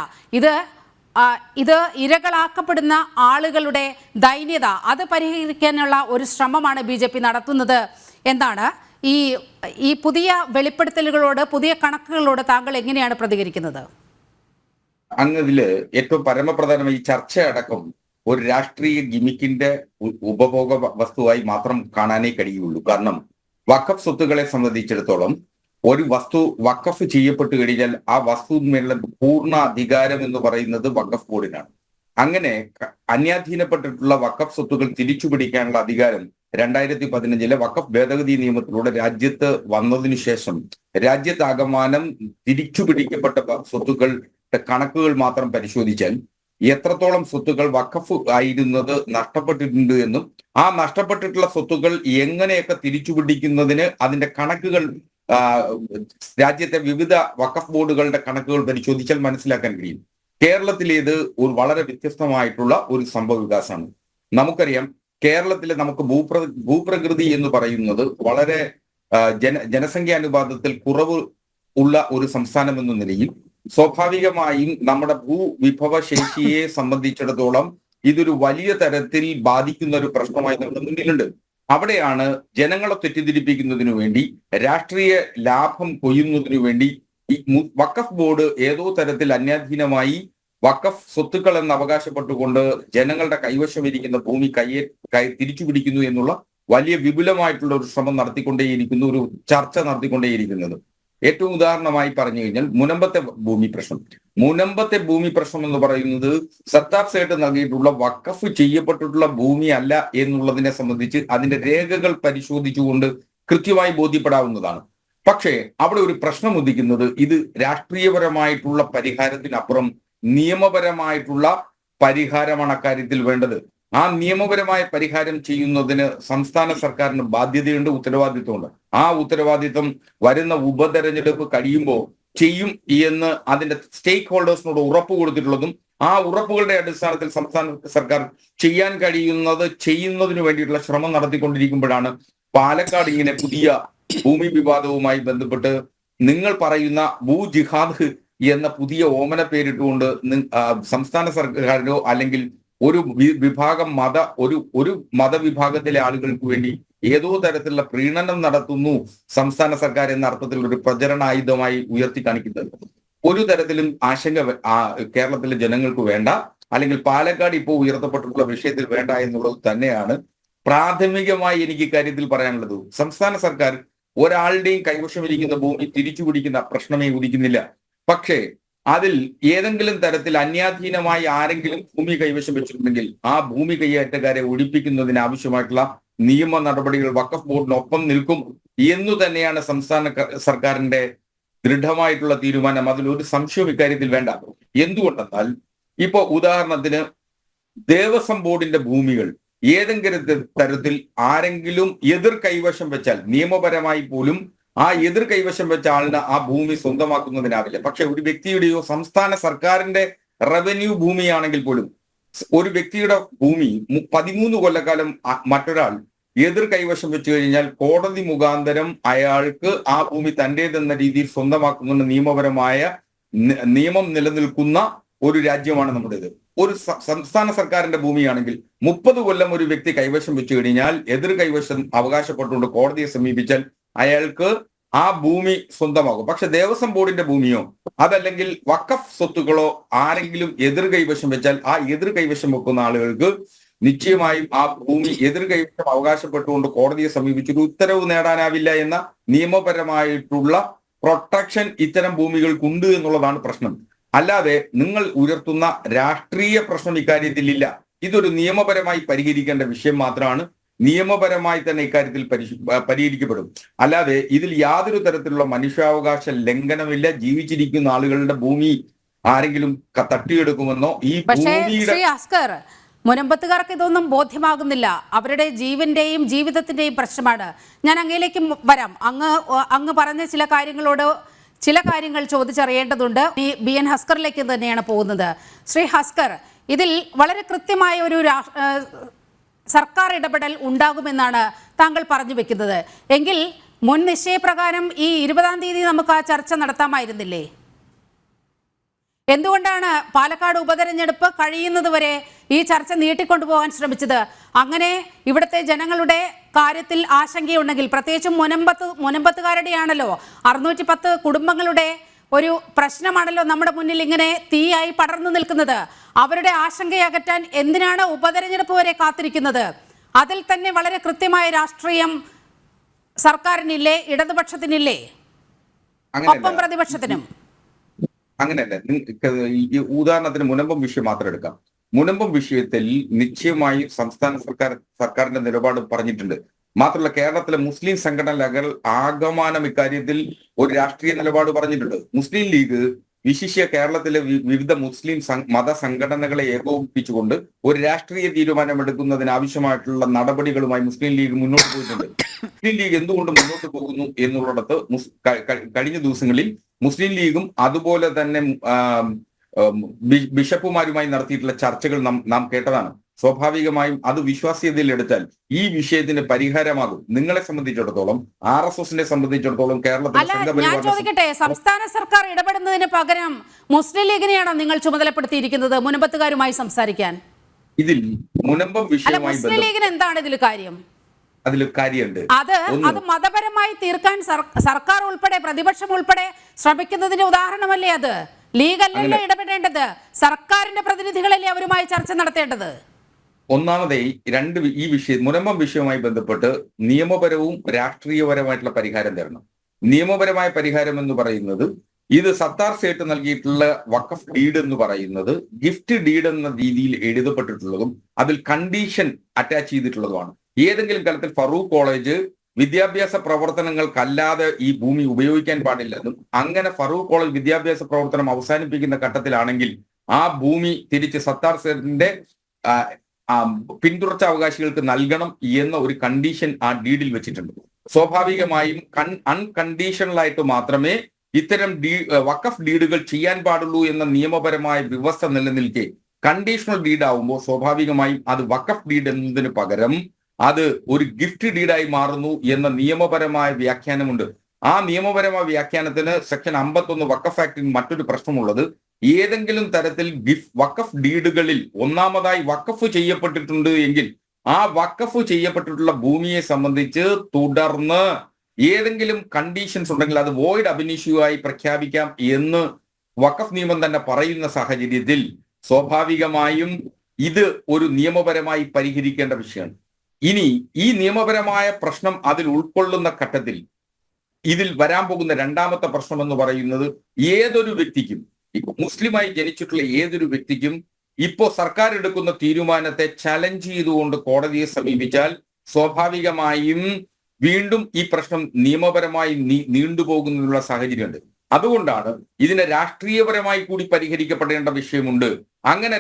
ഇത് ഇരകളാക്കപ്പെടുന്ന ആളുകളുടെ ദൈന്യത അത് പരിഹരിക്കാനുള്ള ഒരു ശ്രമമാണ് BJP നടത്തുന്നത് എന്നാണ്. ഈ പുതിയ വെളിപ്പെടുത്തലുകളോട്, പുതിയ കണക്കുകളോട് താങ്കൾ എങ്ങനെയാണ് പ്രതികരിക്കുന്നത്? അങ്ങതില് ഏറ്റവും പരമപ്രധാനമായി ഈ ചർച്ച അടക്കം ഒരു രാഷ്ട്രീയ ഗിമിക്കിന്റെ ഉപഭോഗ വസ്തുവായി മാത്രം കാണാനേ കഴിയുള്ളൂ. കാരണം വഖഫ് സ്വത്തുക്കളെ സംബന്ധിച്ചിടത്തോളം ഒരു വസ്തു വഖഫ് ചെയ്യപ്പെട്ടു കഴിഞ്ഞാൽ ആ വസ്തുവിന്മേലുള്ള പൂർണ്ണ അധികാരം എന്ന് പറയുന്നത് വഖഫ് ബോർഡിനാണ്. അങ്ങനെ അന്യാധീനപ്പെട്ടിട്ടുള്ള വഖഫ് സ്വത്തുക്കൾ തിരിച്ചു പിടിക്കാനുള്ള അധികാരം 2015 വഖഫ് ഭേദഗതി നിയമത്തിലൂടെ രാജ്യത്ത് വന്നതിനു ശേഷം രാജ്യത്താകമാനം തിരിച്ചു പിടിക്കപ്പെട്ട സ്വത്തുക്കളുടെ കണക്കുകൾ മാത്രം പരിശോധിച്ചാൽ എത്രത്തോളം സ്വത്തുക്കൾ വഖഫ് ആയിരുന്നത് നഷ്ടപ്പെട്ടിട്ടുണ്ട് എന്നും ആ നഷ്ടപ്പെട്ടിട്ടുള്ള സ്വത്തുക്കൾ എങ്ങനെയൊക്കെ തിരിച്ചു പിടിക്കുന്നതിന് അതിന്റെ കണക്കുകൾ രാജ്യത്തെ വിവിധ വഖഫ് ബോർഡുകളുടെ കണക്കുകൾ പരിശോധിച്ചാൽ മനസ്സിലാക്കാൻ കഴിയും. കേരളത്തിലേത് ഒരു വളരെ വ്യത്യസ്തമായിട്ടുള്ള ഒരു സംഭവ വികാസമാണ്. നമുക്കറിയാം, കേരളത്തിലെ നമുക്ക് ഭൂപ്രകൃതി എന്ന് പറയുന്നത് വളരെ ജനസംഖ്യാനുപാതത്തിൽ കുറവ് ഉള്ള ഒരു സംസ്ഥാനം എന്ന നിലയിൽ സ്വാഭാവികമായും നമ്മുടെ ഭൂവിഭവ ശേഷിയെ സംബന്ധിച്ചിടത്തോളം ഇതൊരു വലിയ തരത്തിൽ ബാധിക്കുന്ന ഒരു പ്രശ്നമായി നമ്മുടെ മുന്നിലുണ്ട്. അവിടെയാണ് ജനങ്ങളെ തെറ്റിദ്ധരിപ്പിക്കുന്നതിനു വേണ്ടി, രാഷ്ട്രീയ ലാഭം കൊയ്യുന്നതിനു വേണ്ടി ഈ വഖഫ് ബോർഡ് ഏതോ തരത്തിൽ അന്യാധീനമായി വഖഫ് സ്വത്തുക്കൾ എന്ന് അവകാശപ്പെട്ടുകൊണ്ട് ജനങ്ങളുടെ കൈവശം ഇരിക്കുന്ന ഭൂമി തിരിച്ചു പിടിക്കുന്നു എന്നുള്ള വലിയ വിപുലമായിട്ടുള്ള ഒരു ശ്രമം നടത്തിക്കൊണ്ടേയിരിക്കുന്നു, ഒരു ചർച്ച നടത്തിക്കൊണ്ടേയിരിക്കുന്നത്. ഏറ്റവും ഉദാഹരണമായി പറഞ്ഞു കഴിഞ്ഞാൽ മുനമ്പത്തെ ഭൂമി പ്രശ്നം എന്ന് പറയുന്നത് സത്താബ് സേട്ട് നൽകിയിട്ടുള്ള വഖഫ് ചെയ്യപ്പെട്ടിട്ടുള്ള ഭൂമി അല്ല എന്നുള്ളതിനെ സംബന്ധിച്ച് അതിന്റെ രേഖകൾ പരിശോധിച്ചുകൊണ്ട് കൃത്യമായി ബോധ്യപ്പെടാവുന്നതാണ്. പക്ഷേ അവിടെ ഒരു പ്രശ്നം ഉദിക്കുന്നത്, ഇത് രാഷ്ട്രീയപരമായിട്ടുള്ള പരിഹാരത്തിനപ്പുറം നിയമപരമായിട്ടുള്ള പരിഹാരമാണ് അക്കാര്യത്തിൽ വേണ്ടത്. ആ നിയമപരമായ പരിഹാരം ചെയ്യുന്നതിന് സംസ്ഥാന സർക്കാരിന് ബാധ്യതയുണ്ട്, ഉത്തരവാദിത്വമുണ്ട്. ആ ഉത്തരവാദിത്വം വരുന്ന ഉപതെരഞ്ഞെടുപ്പ് കഴിയുമ്പോൾ ചെയ്യും എന്ന് അതിന്റെ സ്റ്റേക്ക് ഹോൾഡേഴ്സിനോട് ഉറപ്പ് കൊടുത്തിട്ടുള്ളതും ആ ഉറപ്പുകളുടെ അടിസ്ഥാനത്തിൽ സംസ്ഥാന സർക്കാർ ചെയ്യാൻ കഴിയുന്നത് ചെയ്യുന്നതിന് വേണ്ടിയിട്ടുള്ള ശ്രമം നടത്തിക്കൊണ്ടിരിക്കുമ്പോഴാണ് പാലക്കാട് ഇങ്ങനെ പുതിയ ഭൂമി വിവാദവുമായി ബന്ധപ്പെട്ട് നിങ്ങൾ പറയുന്ന ഭൂ ജിഹാദ് എന്ന പുതിയ ഓമന പേരിട്ടുകൊണ്ട് സംസ്ഥാന സർക്കാരിനോ അല്ലെങ്കിൽ ഒരു വിഭാഗം ഒരു മതവിഭാഗത്തിലെ ആളുകൾക്ക് വേണ്ടി ഏതോ തരത്തിലുള്ള പ്രീണനം നടത്തുന്നു സംസ്ഥാന സർക്കാർ എന്ന അർത്ഥത്തിൽ ഒരു പ്രചരണായുധമായി ഉയർത്തി കാണിക്കുന്നത് ഒരു തരത്തിലും ആശങ്ക കേരളത്തിലെ ജനങ്ങൾക്ക് വേണ്ട, അല്ലെങ്കിൽ പാലക്കാട് ഇപ്പോൾ ഉയർത്തപ്പെട്ടിട്ടുള്ള വിഷയത്തിൽ വേണ്ട എന്നുള്ളത് തന്നെയാണ് പ്രാഥമികമായി എനിക്ക് ഇക്കാര്യത്തിൽ പറയാനുള്ളത്. സംസ്ഥാന സർക്കാർ ഒരാളുടെയും കൈവശമിരിക്കുന്ന ഭൂമി തിരിച്ചു പിടിക്കുന്ന പ്രശ്നമേ ഉദിക്കുന്നില്ല. പക്ഷേ അതിൽ ഏതെങ്കിലും തരത്തിൽ അന്യാധീനമായി ആരെങ്കിലും ഭൂമി കൈവശം വെച്ചിട്ടുണ്ടെങ്കിൽ ആ ഭൂമി കൈയേറ്റക്കാരെ ഒഴിപ്പിക്കുന്നതിന് ആവശ്യമായിട്ടുള്ള നിയമ നടപടികൾ വഖഫ് ബോർഡിനൊപ്പം നിൽക്കും എന്നു തന്നെയാണ് സംസ്ഥാന സർക്കാരിന്റെ ദൃഢമായിട്ടുള്ള തീരുമാനം. അതിലൊരു സംശയവും ഇക്കാര്യത്തിൽ വേണ്ട. എന്തുകൊണ്ടെന്നാൽ ഇപ്പൊ ഉദാഹരണത്തിന് ദേവസ്വം ബോർഡിന്റെ ഭൂമികൾ ഏതെങ്കിലും തരത്തിൽ ആരെങ്കിലും എതിർ കൈവശം വെച്ചാൽ നിയമപരമായി പോലും ആ എതിർ കൈവശം വെച്ച ആളിന് ആ ഭൂമി സ്വന്തമാക്കുന്നതിനാവില്ല. പക്ഷെ ഒരു വ്യക്തിയുടെയോ സംസ്ഥാന സർക്കാരിന്റെ റവന്യൂ ഭൂമിയാണെങ്കിൽ പോലും ഒരു വ്യക്തിയുടെ ഭൂമി 13 കൊല്ലക്കാലം മറ്റൊരാൾ എതിർ കൈവശം വെച്ചു കഴിഞ്ഞാൽ കോടതി മുഖാന്തരം അയാൾക്ക് ആ ഭൂമി തന്റേതെന്ന രീതിയിൽ സ്വന്തമാക്കുന്ന നിയമപരമായ നിയമം നിലനിൽക്കുന്ന ഒരു രാജ്യമാണ് നമ്മുടേത്. ഒരു സംസ്ഥാന സർക്കാരിന്റെ ഭൂമിയാണെങ്കിൽ 30 കൊല്ലം ഒരു വ്യക്തി കൈവശം വെച്ചു കഴിഞ്ഞാൽ എതിർ കൈവശം അവകാശപ്പെട്ടുകൊണ്ട് കോടതിയെ സമീപിച്ചാൽ അയാൾക്ക് ആ ഭൂമി സ്വന്തമാകും. പക്ഷെ ദേവസ്വം ബോർഡിന്റെ ഭൂമിയോ അതല്ലെങ്കിൽ വഖഫ് സ്വത്തുക്കളോ ആരെങ്കിലും എതിർ കൈവശം വെച്ചാൽ ആ എതിർ കൈവശം വെക്കുന്ന ആളുകൾക്ക് നിശ്ചയമായും ആ ഭൂമി എതിർ കൈവശം അവകാശപ്പെട്ടുകൊണ്ട് കോടതിയെ സമീപിച്ചൊരു ഉത്തരവ് നേടാനാവില്ല എന്ന നിയമപരമായിട്ടുള്ള പ്രൊട്ടക്ഷൻ ഇത്തരം ഭൂമികൾക്കുണ്ട് എന്നുള്ളതാണ് പ്രശ്നം. അല്ലാതെ നിങ്ങൾ ഉയർത്തുന്ന രാഷ്ട്രീയ പ്രശ്നം ഇക്കാര്യത്തിൽ ഇല്ല. ഇതൊരു നിയമപരമായി പരിഹരിക്കേണ്ട വിഷയം മാത്രമാണ്. നിയമപരമായി തന്നെ ഇക്കാര്യത്തിൽ പരിഹരിക്കപ്പെടും. അല്ലാതെ ഇതിൽ യാതൊരു തരത്തിലുള്ള മനുഷ്യാവകാശ ലംഘനമില്ല. ജീവിച്ചിരിക്കുന്ന ആളുകളുടെ ഭൂമി ആരെങ്കിലും തട്ടിയെടുക്കുമെന്നോ ഈ ഭൂമിയുടെ മുനമ്പത്തുകാർക്ക് ഇതൊന്നും ബോധ്യമാകുന്നില്ല. അവരുടെ ജീവന്റെയും ജീവിതത്തിന്റെയും പ്രശ്നമാണ്. ഞാൻ അങ്ങയിലേക്ക് വരാം. അങ്ങ് പറഞ്ഞ ചില കാര്യങ്ങൾ ചോദിച്ചറിയേണ്ടതുണ്ട്. ബി എൻ ഹസ്കറിലേക്ക് തന്നെയാണ് പോകുന്നത്. ശ്രീ ഹസ്കർ, ഇതിൽ വളരെ കൃത്യമായ ഒരു സർക്കാർ ഇടപെടൽ ഉണ്ടാകുമെന്നാണ് താങ്കൾ പറഞ്ഞു വെക്കുന്നത്. എങ്കിൽ മുൻ നിശ്ചയപ്രകാരം ഈ 20-ാം തീയതി നമുക്ക് ആ ചർച്ച നടത്താമായിരുന്നില്ലേ? എന്തുകൊണ്ടാണ് പാലക്കാട് ഉപതെരഞ്ഞെടുപ്പ് കഴിയുന്നത് വരെ ഈ ചർച്ച നീട്ടിക്കൊണ്ടുപോകാൻ ശ്രമിച്ചത്? അങ്ങനെ ഇവിടുത്തെ ജനങ്ങളുടെ കാര്യത്തിൽ ആശങ്കയുണ്ടെങ്കിൽ, പ്രത്യേകിച്ചും മുനമ്പത്തുകാരുടെയാണല്ലോ 610 കുടുംബങ്ങളുടെ ഒരു പ്രശ്നമാണല്ലോ നമ്മുടെ മുന്നിൽ ഇങ്ങനെ തീയായി പടർന്നു നിൽക്കുന്നത്. അവരുടെ ആശങ്കയകറ്റാൻ എന്തിനാണ് ഉപതെരഞ്ഞെടുപ്പ് വരെ കാത്തിരിക്കുന്നത്? അതിൽ തന്നെ വളരെ കൃത്യമായ രാഷ്ട്രീയം സർക്കാരിനില്ലേ, ഇടതുപക്ഷത്തിനില്ലേ, ഒപ്പം പ്രതിപക്ഷത്തിനും? അങ്ങനെയല്ല. ഈ ഉദാഹരണത്തിന് മുനമ്പം വിഷയം മാത്രം എടുക്കാം. മുനമ്പം വിഷയത്തിൽ നിശ്ചയമായും സംസ്ഥാന സർക്കാരിന്റെ നിലപാട് പറഞ്ഞിട്ടുണ്ട്. മാത്രമല്ല കേരളത്തിലെ മുസ്ലിം സംഘടനകൾ ആകമാനം ഇക്കാര്യത്തിൽ ഒരു രാഷ്ട്രീയ നിലപാട് പറഞ്ഞിട്ടുണ്ട്. മുസ്ലിം ലീഗ് വിശിഷ്യ കേരളത്തിലെ വിവിധ മുസ്ലിം മതസംഘടനകളെ ഏകോപിപ്പിച്ചുകൊണ്ട് ഒരു രാഷ്ട്രീയ തീരുമാനമെടുക്കുന്നതിന് ആവശ്യമായിട്ടുള്ള നടപടികളുമായി മുസ്ലിം ലീഗ് മുന്നോട്ട് പോയിട്ടുണ്ട്. മുസ്ലിം ലീഗ് എന്തുകൊണ്ട് മുന്നോട്ട് പോകുന്നു എന്നുള്ളിടത്ത് കഴിഞ്ഞ ദിവസങ്ങളിൽ മുസ്ലിം ലീഗും അതുപോലെ തന്നെ ബിഷപ്പുമാരുമായി നടത്തിയിട്ടുള്ള ചർച്ചകൾ നാം കേട്ടതാണ്. സ്വാഭാവികമായും അത് വിശ്വാസ്യതയിൽ എടുത്താൽ ഈ വിഷയത്തിന് പരിഹാരമാകും. നിങ്ങളെ സംബന്ധിച്ചിടത്തോളം, RSSനെ സംബന്ധിച്ചിടത്തോളം ഞാൻ ചോദിക്കട്ടെ, സംസ്ഥാന സർക്കാർ ഇടപെടുന്നതിന് പകരം മുസ്ലിം ലീഗിനെയാണോ നിങ്ങൾ ചുമതലപ്പെടുത്തിയിരിക്കുന്നത് മുനമ്പത്തുകാരുമായി സംസാരിക്കാൻ? ഇതിൽ മുനമ്പം വിഷയമായി മുസ്ലിം ലീഗിന് എന്താണ് ഇതിൽ കാര്യം? അതിൽ കാര്യമുണ്ട്. അത് മതപരമായി തീർക്കാൻ സർക്കാർ ഉൾപ്പെടെ പ്രതിപക്ഷം ഉൾപ്പെടെ ശ്രമിക്കുന്നതിന്റെ ഉദാഹരണമല്ലേ അത്? ലീഗ് അല്ലല്ലോ ഇടപെടേണ്ടത്, സർക്കാരിന്റെ പ്രതിനിധികളല്ലേ അവരുമായി ചർച്ച നടത്തേണ്ടത്. ഒന്നാമതേ ഈ വിഷയം മുനമ്പം വിഷയവുമായി ബന്ധപ്പെട്ട് നിയമപരവും രാഷ്ട്രീയപരമായിട്ടുള്ള പരിഹാരം തരണം. നിയമപരമായ പരിഹാരം എന്ന് പറയുന്നത് ഇത് സത്താർ സേട്ട് നൽകിയിട്ടുള്ള വഖഫ് ഡീഡ് എന്ന് പറയുന്നത് ഗിഫ്റ്റ് ഡീഡ് എന്ന രീതിയിൽ എഴുതപ്പെട്ടിട്ടുള്ളതും അതിൽ കണ്ടീഷൻ അറ്റാച്ച് ചെയ്തിട്ടുള്ളതുമാണ്. ഏതെങ്കിലും തരത്തിൽ ഫറൂഖ് കോളേജ് വിദ്യാഭ്യാസ പ്രവർത്തനങ്ങൾക്കല്ലാതെ ഈ ഭൂമി ഉപയോഗിക്കാൻ പാടില്ലെന്നും അങ്ങനെ ഫറൂഖ് കോളേജ് വിദ്യാഭ്യാസ പ്രവർത്തനം അവസാനിപ്പിക്കുന്ന ഘട്ടത്തിലാണെങ്കിൽ ആ ഭൂമി തിരിച്ച് സത്താർ സേട്ടിന്റെ പിന്തുടർച്ച അവകാശികൾക്ക് നൽകണം എന്ന ഒരു കണ്ടീഷൻ ആ ഡീഡിൽ വെച്ചിട്ടുണ്ട്. സ്വാഭാവികമായും അൺകണ്ടീഷണലായിട്ട് മാത്രമേ ഇത്തരം വഖഫ് ഡീഡുകൾ ചെയ്യാൻ പാടുള്ളൂ എന്ന നിയമപരമായ വ്യവസ്ഥ നിലനിൽക്കെ കണ്ടീഷണൽ ഡീഡ് ആവുമ്പോൾ സ്വാഭാവികമായും അത് വഖഫ് ഡീഡ് എന്നതിന് പകരം അത് ഒരു ഗിഫ്റ്റ് ഡീഡായി മാറുന്നു എന്ന നിയമപരമായ വ്യാഖ്യാനമുണ്ട്. ആ നിയമപരമായ വ്യാഖ്യാനത്തിന് സെക്ഷൻ 51 വഖഫ് ആക്ടിൽ മറ്റൊരു പ്രശ്നമുള്ളത്, ഏതെങ്കിലും തരത്തിൽ വഖഫ് ഡീഡുകളിൽ ഒന്നാമതായി വഖഫ് ചെയ്യപ്പെട്ടിട്ടുണ്ട് എങ്കിൽ ആ വഖഫ് ചെയ്യപ്പെട്ടിട്ടുള്ള ഭൂമിയെ സംബന്ധിച്ച് തുടർന്ന് ഏതെങ്കിലും കണ്ടീഷൻസ് ഉണ്ടെങ്കിൽ അത് വോയിഡ് അബ് ഇനിഷ്യോ ആയി പ്രഖ്യാപിക്കാം എന്ന് വഖഫ് നിയമം തന്നെ പറയുന്ന സാഹചര്യത്തിൽ സ്വാഭാവികമായും ഇത് ഒരു നിയമപരമായി പരിഹരിക്കേണ്ട വിഷയമാണ്. ഇനി ഈ നിയമപരമായ പ്രശ്നം അതിൽ ഉൾക്കൊള്ളുന്ന ഘട്ടത്തിൽ ഇതിൽ വരാൻ പോകുന്ന രണ്ടാമത്തെ പ്രശ്നം എന്ന് പറയുന്നത്, ഏതൊരു വ്യക്തിക്കും, മുസ്ലിമായി ജനിച്ചിട്ടുള്ള ഏതൊരു വ്യക്തിക്കും ഇപ്പോ സർക്കാർ എടുക്കുന്ന തീരുമാനത്തെ ചലഞ്ച് ചെയ്തുകൊണ്ട് കോടതിയെ സമീപിച്ചാൽ സ്വാഭാവികമായും വീണ്ടും ഈ പ്രശ്നം നിയമപരമായി നീണ്ടുപോകുന്നതിനുള്ള സാഹചര്യമുണ്ട്. അതുകൊണ്ടാണ് ഇതിനെ രാഷ്ട്രീയപരമായി കൂടി പരിഹരിക്കപ്പെടേണ്ട വിഷയമുണ്ട്. അങ്ങനെ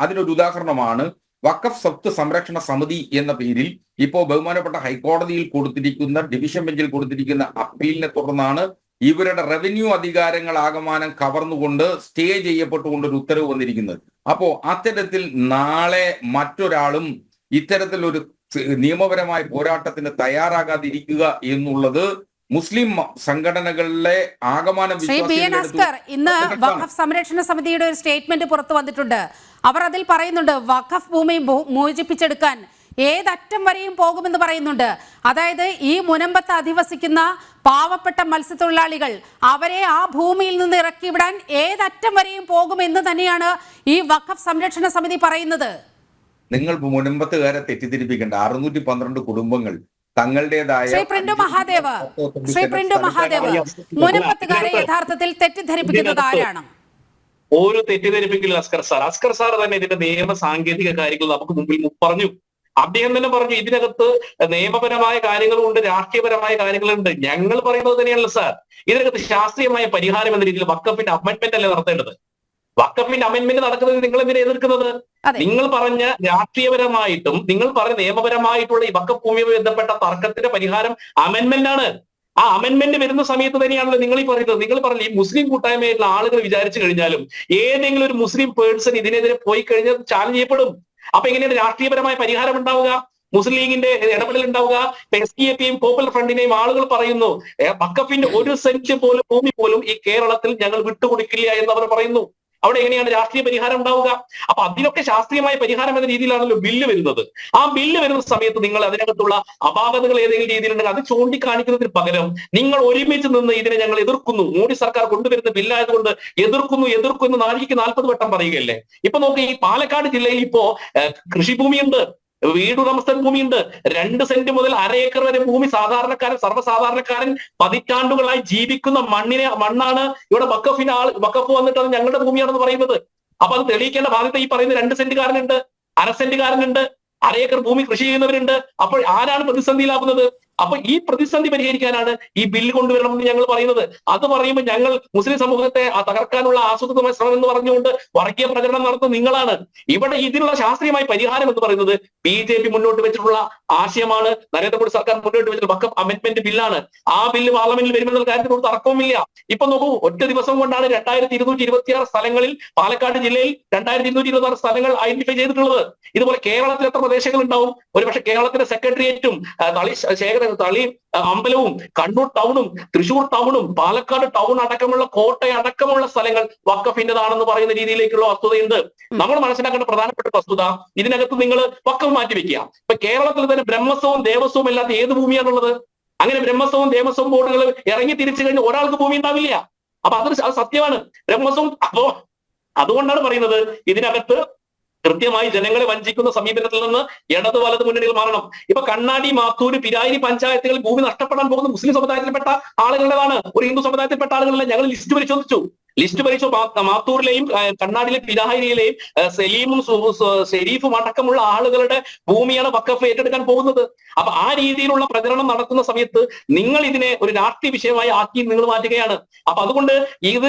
അതിനൊരു ഉദാഹരണമാണ് വഖഫ് സ്വത്ത് സംരക്ഷണ സമിതി എന്ന പേരിൽ ഇപ്പോ ബഹുമാനപ്പെട്ട ഹൈക്കോടതിയിൽ കൊടുത്തിരിക്കുന്ന, ഡിവിഷൻ ബെഞ്ചിൽ കൊടുത്തിരിക്കുന്ന അപ്പീലിനെ തുടർന്നാണ് ഇവരുടെ റവന്യൂ അധികാരങ്ങൾ ആകമാനം കവർന്നുകൊണ്ട് സ്റ്റേ ചെയ്യപ്പെട്ടുകൊണ്ട് ഒരു ഉത്തരവ് വന്നിരിക്കുന്നത്. അപ്പോ അത്തരത്തിൽ നാളെ മറ്റൊരാളും ഇത്തരത്തിലൊരു നിയമപരമായ പോരാട്ടത്തിന് തയ്യാറാകാതിരിക്കുക എന്നുള്ളത് മുസ്ലിം സംഘടനകളിലെ ആകമാനം ഇന്ന് വഖഫ് സംരക്ഷണ സമിതിയുടെ ഒരു സ്റ്റേറ്റ്മെന്റ് പുറത്തു വന്നിട്ടുണ്ട്. അവർ അതിൽ പറയുന്നുണ്ട്, വഖഫ് ഭൂമി മോചിപ്പിച്ചെടുക്കാൻ ഏതറ്റം വരെയും പോകുമെന്ന് പറയുന്നുണ്ട്. അതായത് ഈ മുനമ്പത്ത് അധിവസിക്കുന്ന പാവപ്പെട്ട മത്സ്യത്തൊഴിലാളികൾ, അവരെ ആ ഭൂമിയിൽ നിന്ന് ഇറക്കിവിടാൻ ഏതറ്റം വരെയും പോകുമെന്ന് തന്നെയാണ് ഈ വഖഫ് സംരക്ഷണ സമിതി പറയുന്നത്. നിങ്ങൾ മുനമ്പത്തുകാരെ തെറ്റിദ്ധരിപ്പിക്കേണ്ട. 612 കുടുംബങ്ങൾ തങ്ങളുടേതായ ശ്രീ പ്രിന്റു മഹാദേവ്, മുനമ്പത്തുകാരെ യഥാർത്ഥത്തിൽ തെറ്റിദ്ധരിപ്പിക്കുന്നത് ആരാണ്? ഒരു തെറ്റിദ്ധരിപ്പിക്കില്ല അസ്കർ സാർ തന്നെ ഇതിന്റെ നിയമ സാങ്കേതിക കാര്യങ്ങൾ നമുക്ക് മുമ്പിൽ പറഞ്ഞു. അദ്ദേഹം തന്നെ പറഞ്ഞു, ഇതിനകത്ത് നിയമപരമായ കാര്യങ്ങളുണ്ട്, രാഷ്ട്രീയപരമായ കാര്യങ്ങളുണ്ട്. ഞങ്ങൾ പറയുന്നത് തന്നെയാണല്ലോ സാർ, ഇതിനകത്ത് ശാസ്ത്രീയമായ പരിഹാരം എന്ന രീതിയിൽ വഖഫിന്റെ അമെന്റ്മെന്റ് അല്ലേ നടത്തേണ്ടത്? വഖഫിന്റെ അമെന്റ്മെന്റ് നടക്കുന്നത് നിങ്ങൾ എന്തിനാ എതിർക്കുന്നത്? നിങ്ങൾ പറഞ്ഞ രാഷ്ട്രീയപരമായിട്ടും നിങ്ങൾ പറഞ്ഞ നിയമപരമായിട്ടുള്ള ഈ വഖഫ് ഭൂമിയുമായി ബന്ധപ്പെട്ട തർക്കത്തിന്റെ പരിഹാരം അമെന്റ്മെന്റ് ആണ്. ആ അമെന്റ്മെന്റ് വരുന്ന സമയത്ത് തന്നെയാണല്ലോ നിങ്ങൾ ഈ പറയുന്നത്. നിങ്ങൾ പറഞ്ഞ ഈ മുസ്ലിം കൂട്ടായ്മയായിട്ടുള്ള ആളുകൾ വിചാരിച്ചു കഴിഞ്ഞാലും ഏതെങ്കിലും ഒരു മുസ്ലിം പേഴ്സൺ ഇതിനെതിരെ പോയി കഴിഞ്ഞാൽ ചാലഞ്ച് ചെയ്യപ്പെടും. അപ്പൊ എങ്ങനെയാണ് രാഷ്ട്രീയപരമായ പരിഹാരം ഉണ്ടാവുക? മുസ്ലിം ലീഗിന്റെ ഇടപെടൽ ഉണ്ടാവുക? SDF പോപ്പുലർ ഫ്രണ്ടിനെയും ആളുകൾ പറയുന്നു, വഖഫിന്റെ 1 സെന്റ് പോലും ഭൂമി പോലും ഈ കേരളത്തിൽ ഞങ്ങൾ വിട്ടുകൊടുക്കില്ല എന്ന് അവർ പറയുന്നു. അവിടെ എങ്ങനെയാണ് രാഷ്ട്രീയ പരിഹാരം ഉണ്ടാവുക? അപ്പൊ അതിനൊക്കെ ശാസ്ത്രീയമായ പരിഹാരം എന്ന രീതിയിലാണല്ലോ ബില്ല് വരുന്നത്. ആ ബില്ല് വരുന്ന സമയത്ത് നിങ്ങൾ അതിനകത്തുള്ള അപാകതകൾ ഏതെങ്കിലും രീതിയിലുണ്ടെങ്കിൽ അത് ചൂണ്ടിക്കാണിക്കുന്നതിന് പകരം നിങ്ങൾ ഒരുമിച്ച് നിന്ന് ഇതിനെ ഞങ്ങൾ എതിർക്കുന്നു, മോഡി സർക്കാർ കൊണ്ടുവരുന്ന ബില്ലായതുകൊണ്ട് എതിർക്കുന്നു എന്ന് 40 വട്ടം പറയുകയല്ലേ. ഇപ്പൊ നോക്കി, ഈ പാലക്കാട് ജില്ലയിൽ ഇപ്പോ കൃഷിഭൂമിയുണ്ട്, വീടുടമസ്ഥൻ ഭൂമിയുണ്ട്. 2 സെന്റ് മുതൽ 1/2 ഏക്കർ വരെ ഭൂമി സർവ്വസാധാരണക്കാരൻ പതിറ്റാണ്ടുകളായി ജീവിക്കുന്ന മണ്ണാണ് ഇവിടെ വഖഫ് വന്നിട്ട് അത് ഞങ്ങളുടെ ഭൂമിയാണെന്ന് പറയുന്നത്. അപ്പൊ അത് തെളിയിക്കേണ്ട ബാധ്യത ഈ പറയുന്ന 2 സെന്റുകാരനുണ്ട്, 1/2 സെന്റുകാരനുണ്ട്, 1/2 ഏക്കർ ഭൂമി കൃഷി ചെയ്യുന്നവരുണ്ട്. അപ്പോൾ ആരാണ് പ്രതിസന്ധിയിലാകുന്നത്? അപ്പൊ ഈ പ്രതിസന്ധി പരിഹരിക്കാനാണ് ഈ ബില്ല് കൊണ്ടുവരണമെന്ന് ഞങ്ങൾ പറയുന്നത്. അത് പറയുമ്പോൾ ഞങ്ങൾ മുസ്ലിം സമൂഹത്തെ തകർക്കാനുള്ള ആസൂത്രിതമായ ശ്രമം എന്ന് പറഞ്ഞുകൊണ്ട് വർഗീയ പ്രചരണം നടത്തുന്ന നിങ്ങളാണ്. ഇവിടെ ഇതിനുള്ള ശാസ്ത്രീയമായ പരിഹാരം എന്ന് പറയുന്നത് BJP മുന്നോട്ട് വെച്ചിട്ടുള്ള ആശയമാണ്. നരേന്ദ്രമോദി സർക്കാർ മുന്നോട്ട് വെച്ചിട്ടുള്ള വഖഫ് അമെന്റ്മെന്റ് ബില്ലാണ്. ആ ബില്ല് പാർലമെന്റിൽ വരുമെന്ന കാര്യത്തിനോട് തർക്കവുമില്ല. ഇപ്പൊ നോക്കൂ, ഒറ്റ ദിവസം കൊണ്ടാണ് 2226 സ്ഥലങ്ങളിൽ പാലക്കാട് ജില്ലയിൽ 2226 സ്ഥലങ്ങൾ ഐഡന്റിഫൈ ചെയ്തിട്ടുള്ളത്. ഇതുപോലെ കേരളത്തിൽ എത്ര പ്രദേശങ്ങൾ ഉണ്ടാവും? ഒരുപക്ഷെ കേരളത്തിന്റെ സെക്രട്ടേറിയറ്റും തളി അമ്പലവും കണ്ണൂർ ടൗണും തൃശൂർ ടൗണും പാലക്കാട് ടൗൺ അടക്കമുള്ള കോട്ടയടക്കമുള്ള സ്ഥലങ്ങൾ വഖഫിന്റേതാണെന്ന് പറയുന്ന രീതിയിലേക്കുള്ള വസ്തുതയുണ്ട്. നമ്മൾ മനസ്സിലാക്കേണ്ട പ്രധാനപ്പെട്ട വസ്തുത, ഇതിനകത്ത് നിങ്ങൾ വഖഫ് മാറ്റിവെക്കുക. ഇപ്പൊ കേരളത്തിൽ തന്നെ ബ്രഹ്മസ്വവും ദേവസ്വവും അല്ലാത്ത ഏത് ഭൂമിയാണുള്ളത്? അങ്ങനെ ബ്രഹ്മസ്വവും ദേവസ്വം ബോർഡുകൾ ഇറങ്ങി തിരിച്ചു കഴിഞ്ഞാൽ ഒരാൾക്ക് ഭൂമി ഉണ്ടാവില്ല. അപ്പൊ അത് സത്യമാണ്. ബ്രഹ്മസ്വം അതുകൊണ്ടാണ് പറയുന്നത്, ഇതിനകത്ത് കൃത്യമായി ജനങ്ങളെ വഞ്ചിക്കുന്ന സമീപനത്തിൽ നിന്ന് ഇടത് വലത് മുന്നണികൾ മാറണം. ഇപ്പൊ കണ്ണാടി, മാത്തൂര്, പിരായിരി പഞ്ചായത്തുകളിൽ ഭൂമി നഷ്ടപ്പെടാൻ പോകുന്ന മുസ്ലിം സമുദായത്തിൽപ്പെട്ട ആളുകളുടേതാണ്, ഒരു ഹിന്ദു സമുദായത്തിൽപ്പെട്ട ആളുകളല്ല. ഞങ്ങൾ ലിസ്റ്റ് പരിശോധിച്ചു. മാത്തൂരിലെയും കണ്ണാടിയിലെ പിരായിരിയിലെയും സലീമും ഷെരീഫും അടക്കമുള്ള ആളുകളുടെ ഭൂമിയാണ് വഖഫ് ഏറ്റെടുക്കാൻ പോകുന്നത്. അപ്പൊ ആ രീതിയിലുള്ള പ്രചരണം നടത്തുന്ന സമയത്ത് നിങ്ങൾ ഇതിനെ ഒരു രാഷ്ട്രീയ വിഷയമായി ആക്കി നിങ്ങൾ മാറ്റുകയാണ്. അപ്പൊ അതുകൊണ്ട് ഇത്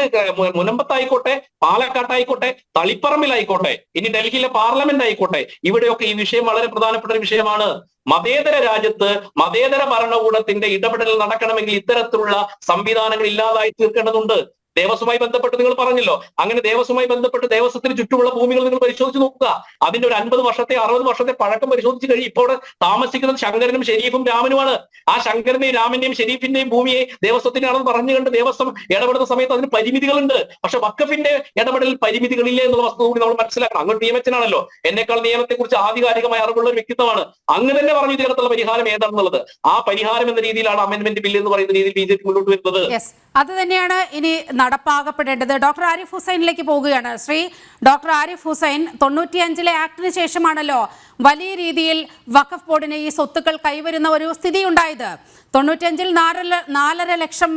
മുനമ്പത്തായിക്കോട്ടെ, പാലക്കാട്ടായിക്കോട്ടെ, തളിപ്പറമ്പിലായിക്കോട്ടെ, ഇനി ഡൽഹിയിലെ പാർലമെന്റ് ആയിക്കോട്ടെ, ഇവിടെയൊക്കെ ഈ വിഷയം വളരെ പ്രധാനപ്പെട്ട ഒരു വിഷയമാണ്. മതേതര രാജ്യത്ത് മതേതര ഭരണകൂടത്തിന്റെ ഇടപെടൽ നടക്കണമെങ്കിൽ ഇത്തരത്തിലുള്ള സംവിധാനങ്ങൾ ഇല്ലാതായി തീർക്കേണ്ടതുണ്ട്. ദേവസ്വമായി ബന്ധപ്പെട്ട് നിങ്ങൾ പറഞ്ഞല്ലോ. അങ്ങനെ ദേവസ്വമായി ബന്ധപ്പെട്ട് ദേവസ്വത്തിന് ചുറ്റുമുള്ള ഭൂമികൾ നിങ്ങൾ പരിശോധിച്ച് നോക്കുക. അതിന്റെ ഒരു 50 വർഷത്തെ 60 വർഷത്തെ പഴക്കം പരിശോധിച്ച് കഴിയും. ഇപ്പോൾ താമസിക്കുന്നത് ശങ്കരനും ഷെരീഫും രാമനുമാണ്. ആ ശങ്കരനെയും രാമന്റെയും ഷെരീഫിന്റെയും ഭൂമിയെ ദേവസ്വത്തിനാണെന്ന് പറഞ്ഞു കണ്ട് ദേവസ്വം ഇടപെടുന്ന സമയത്ത് അതിന് പരിമിതികളുണ്ട്. പക്ഷെ വഖഫിന്റെ ഇടപെടലിൽ പരിമിതികളില്ലേ എന്നുള്ള വസ്തുത കൂടി നമ്മൾ മനസ്സിലാക്കണം. അങ്ങോട്ട് നിയമത്തിനാണല്ലോ, എന്നേക്കാൾ നിയമത്തെക്കുറിച്ച് ആധികാരികമായ അറിവുള്ള ഒരു വ്യക്തിത്വമാണ്. അങ്ങ് തന്നെ പറഞ്ഞു ഇതിനകത്തുള്ള പരിഹാരം ഏതാണെന്നുള്ളത്. ആ പരിഹാരം എന്ന രീതിയിലാണ് അമെന്റ്മെന്റ് ബില്ല് എന്ന് പറയുന്ന രീതിയിൽ BJP മുന്നോട്ട് വരുന്നത്. അത് തന്നെയാണ് ഇനി നടപ്പാക്കപ്പെടേണ്ടത്. ഡോക്ടർ ആരിഫ് ഹുസൈനിലേക്ക് പോവുകയാണ്. ശ്രീ ഡോക്ടർ ആരിഫ് ഹുസൈൻ, 95-ലെ ആക്ടിന് ശേഷമാണല്ലോ വലിയ രീതിയിൽ വഖഫ് ബോർഡിന് ഈ സ്വത്തുക്കൾ കൈവരുന്ന ഒരു സ്ഥിതി ഉണ്ടായത്. 95-ൽ 4.5 ലക്ഷം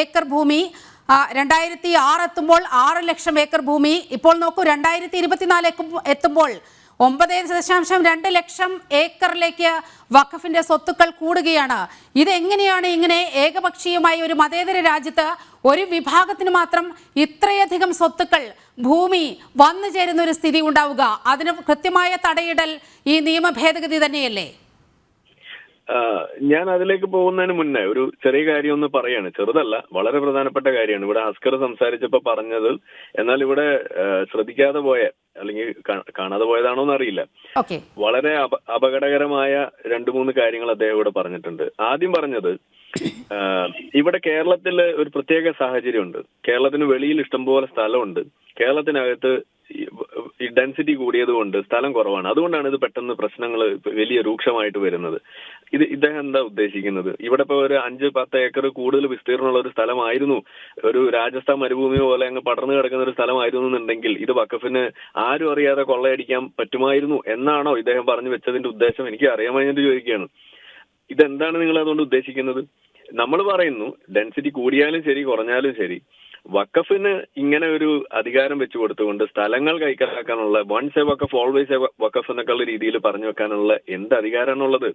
ഏക്കർ ഭൂമി, 2006 എത്തുമ്പോൾ 6 ലക്ഷം ഏക്കർ ഭൂമി, ഇപ്പോൾ നോക്കൂ 2024 എത്തുമ്പോൾ 9.2 ലക്ഷം ഏക്കറിലേക്ക് വഖഫിന്റെ സ്വത്തുക്കൾ കൂടുകയാണ്. ഇതെങ്ങനെയാണ് ഇങ്ങനെ ഏകപക്ഷീയമായി ഒരു മതേതര രാജ്യത്ത് ഒരു വിഭാഗത്തിന് മാത്രം ഇത്രയധികം സ്വത്തുക്കൾ, ഭൂമി വന്നു ചേരുന്ന ഒരു സ്ഥിതി ഉണ്ടാവുക? അതിന് കൃത്യമായ തടയിടൽ ഈ നിയമ ഭേദഗതി തന്നെയല്ലേ? ഞാൻ അതിലേക്ക് പോകുന്നതിന് മുന്നേ ഒരു ചെറിയ കാര്യം ഒന്ന് പറയാണ്. ചെറുതല്ല, വളരെ പ്രധാനപ്പെട്ട കാര്യമാണ്. ഇവിടെ അസ്കർ സംസാരിച്ചപ്പോ പറഞ്ഞത്, എന്നാൽ ഇവിടെ ശ്രദ്ധിക്കാതെ പോയ, അല്ലെങ്കിൽ കാണാതെ പോയതാണോ എന്നറിയില്ല, വളരെ അപകടകരമായ 2-3 കാര്യങ്ങൾ അദ്ദേഹം ഇവിടെ പറഞ്ഞിട്ടുണ്ട്. ആദ്യം പറഞ്ഞത്, ഇവിടെ കേരളത്തിൽ ഒരു പ്രത്യേക സാഹചര്യമുണ്ട്. കേരളത്തിന് വെളിയിൽ ഇഷ്ടംപോലെ സ്ഥലമുണ്ട്. കേരളത്തിനകത്ത് ഈ ഡെൻസിറ്റി കൂടിയത് കൊണ്ട് സ്ഥലം കുറവാണ്. അതുകൊണ്ടാണ് ഇത് പെട്ടെന്ന് പ്രശ്നങ്ങൾ വലിയ രൂക്ഷമായിട്ട് വരുന്നത്. ഇദ്ദേഹം എന്താ ഉദ്ദേശിക്കുന്നത്? ഇവിടെ ഇപ്പൊ ഒരു 5-10 ഏക്കർ കൂടുതൽ വിസ്തീർണമുള്ള ഒരു സ്ഥലമായിരുന്നു, ഒരു രാജസ്ഥാൻ മരുഭൂമി പോലെ അങ്ങ് പടർന്നു കിടക്കുന്ന ഒരു സ്ഥലമായിരുന്നു എന്നുണ്ടെങ്കിൽ ഇത് വഖഫിന് ആരും അറിയാതെ കൊള്ളയടിക്കാൻ പറ്റുമായിരുന്നു എന്നാണോ ഇദ്ദേഹം പറഞ്ഞു വെച്ചതിന്റെ ഉദ്ദേശം? എനിക്ക് അറിയാൻ കഴിഞ്ഞിട്ട് ചോദിക്കുകയാണ്. ഇതെന്താണ് നിങ്ങൾ അതുകൊണ്ട് ഉദ്ദേശിക്കുന്നത്? നമ്മൾ പറയുന്നു ഡെൻസിറ്റി കൂടിയാലും ശരി കുറഞ്ഞാലും ശരി, വഖഫിന് ഇങ്ങനെ ഒരു അധികാരം വെച്ചു കൊടുത്തുകൊണ്ട് സ്ഥലങ്ങൾ കൈക്കലാക്കാനുള്ള, once a waqf always a waqf എന്നൊക്കെയുള്ള രീതിയിൽ പറഞ്ഞു വെക്കാനുള്ള എന്ത് അധികാരമാണുള്ളത്?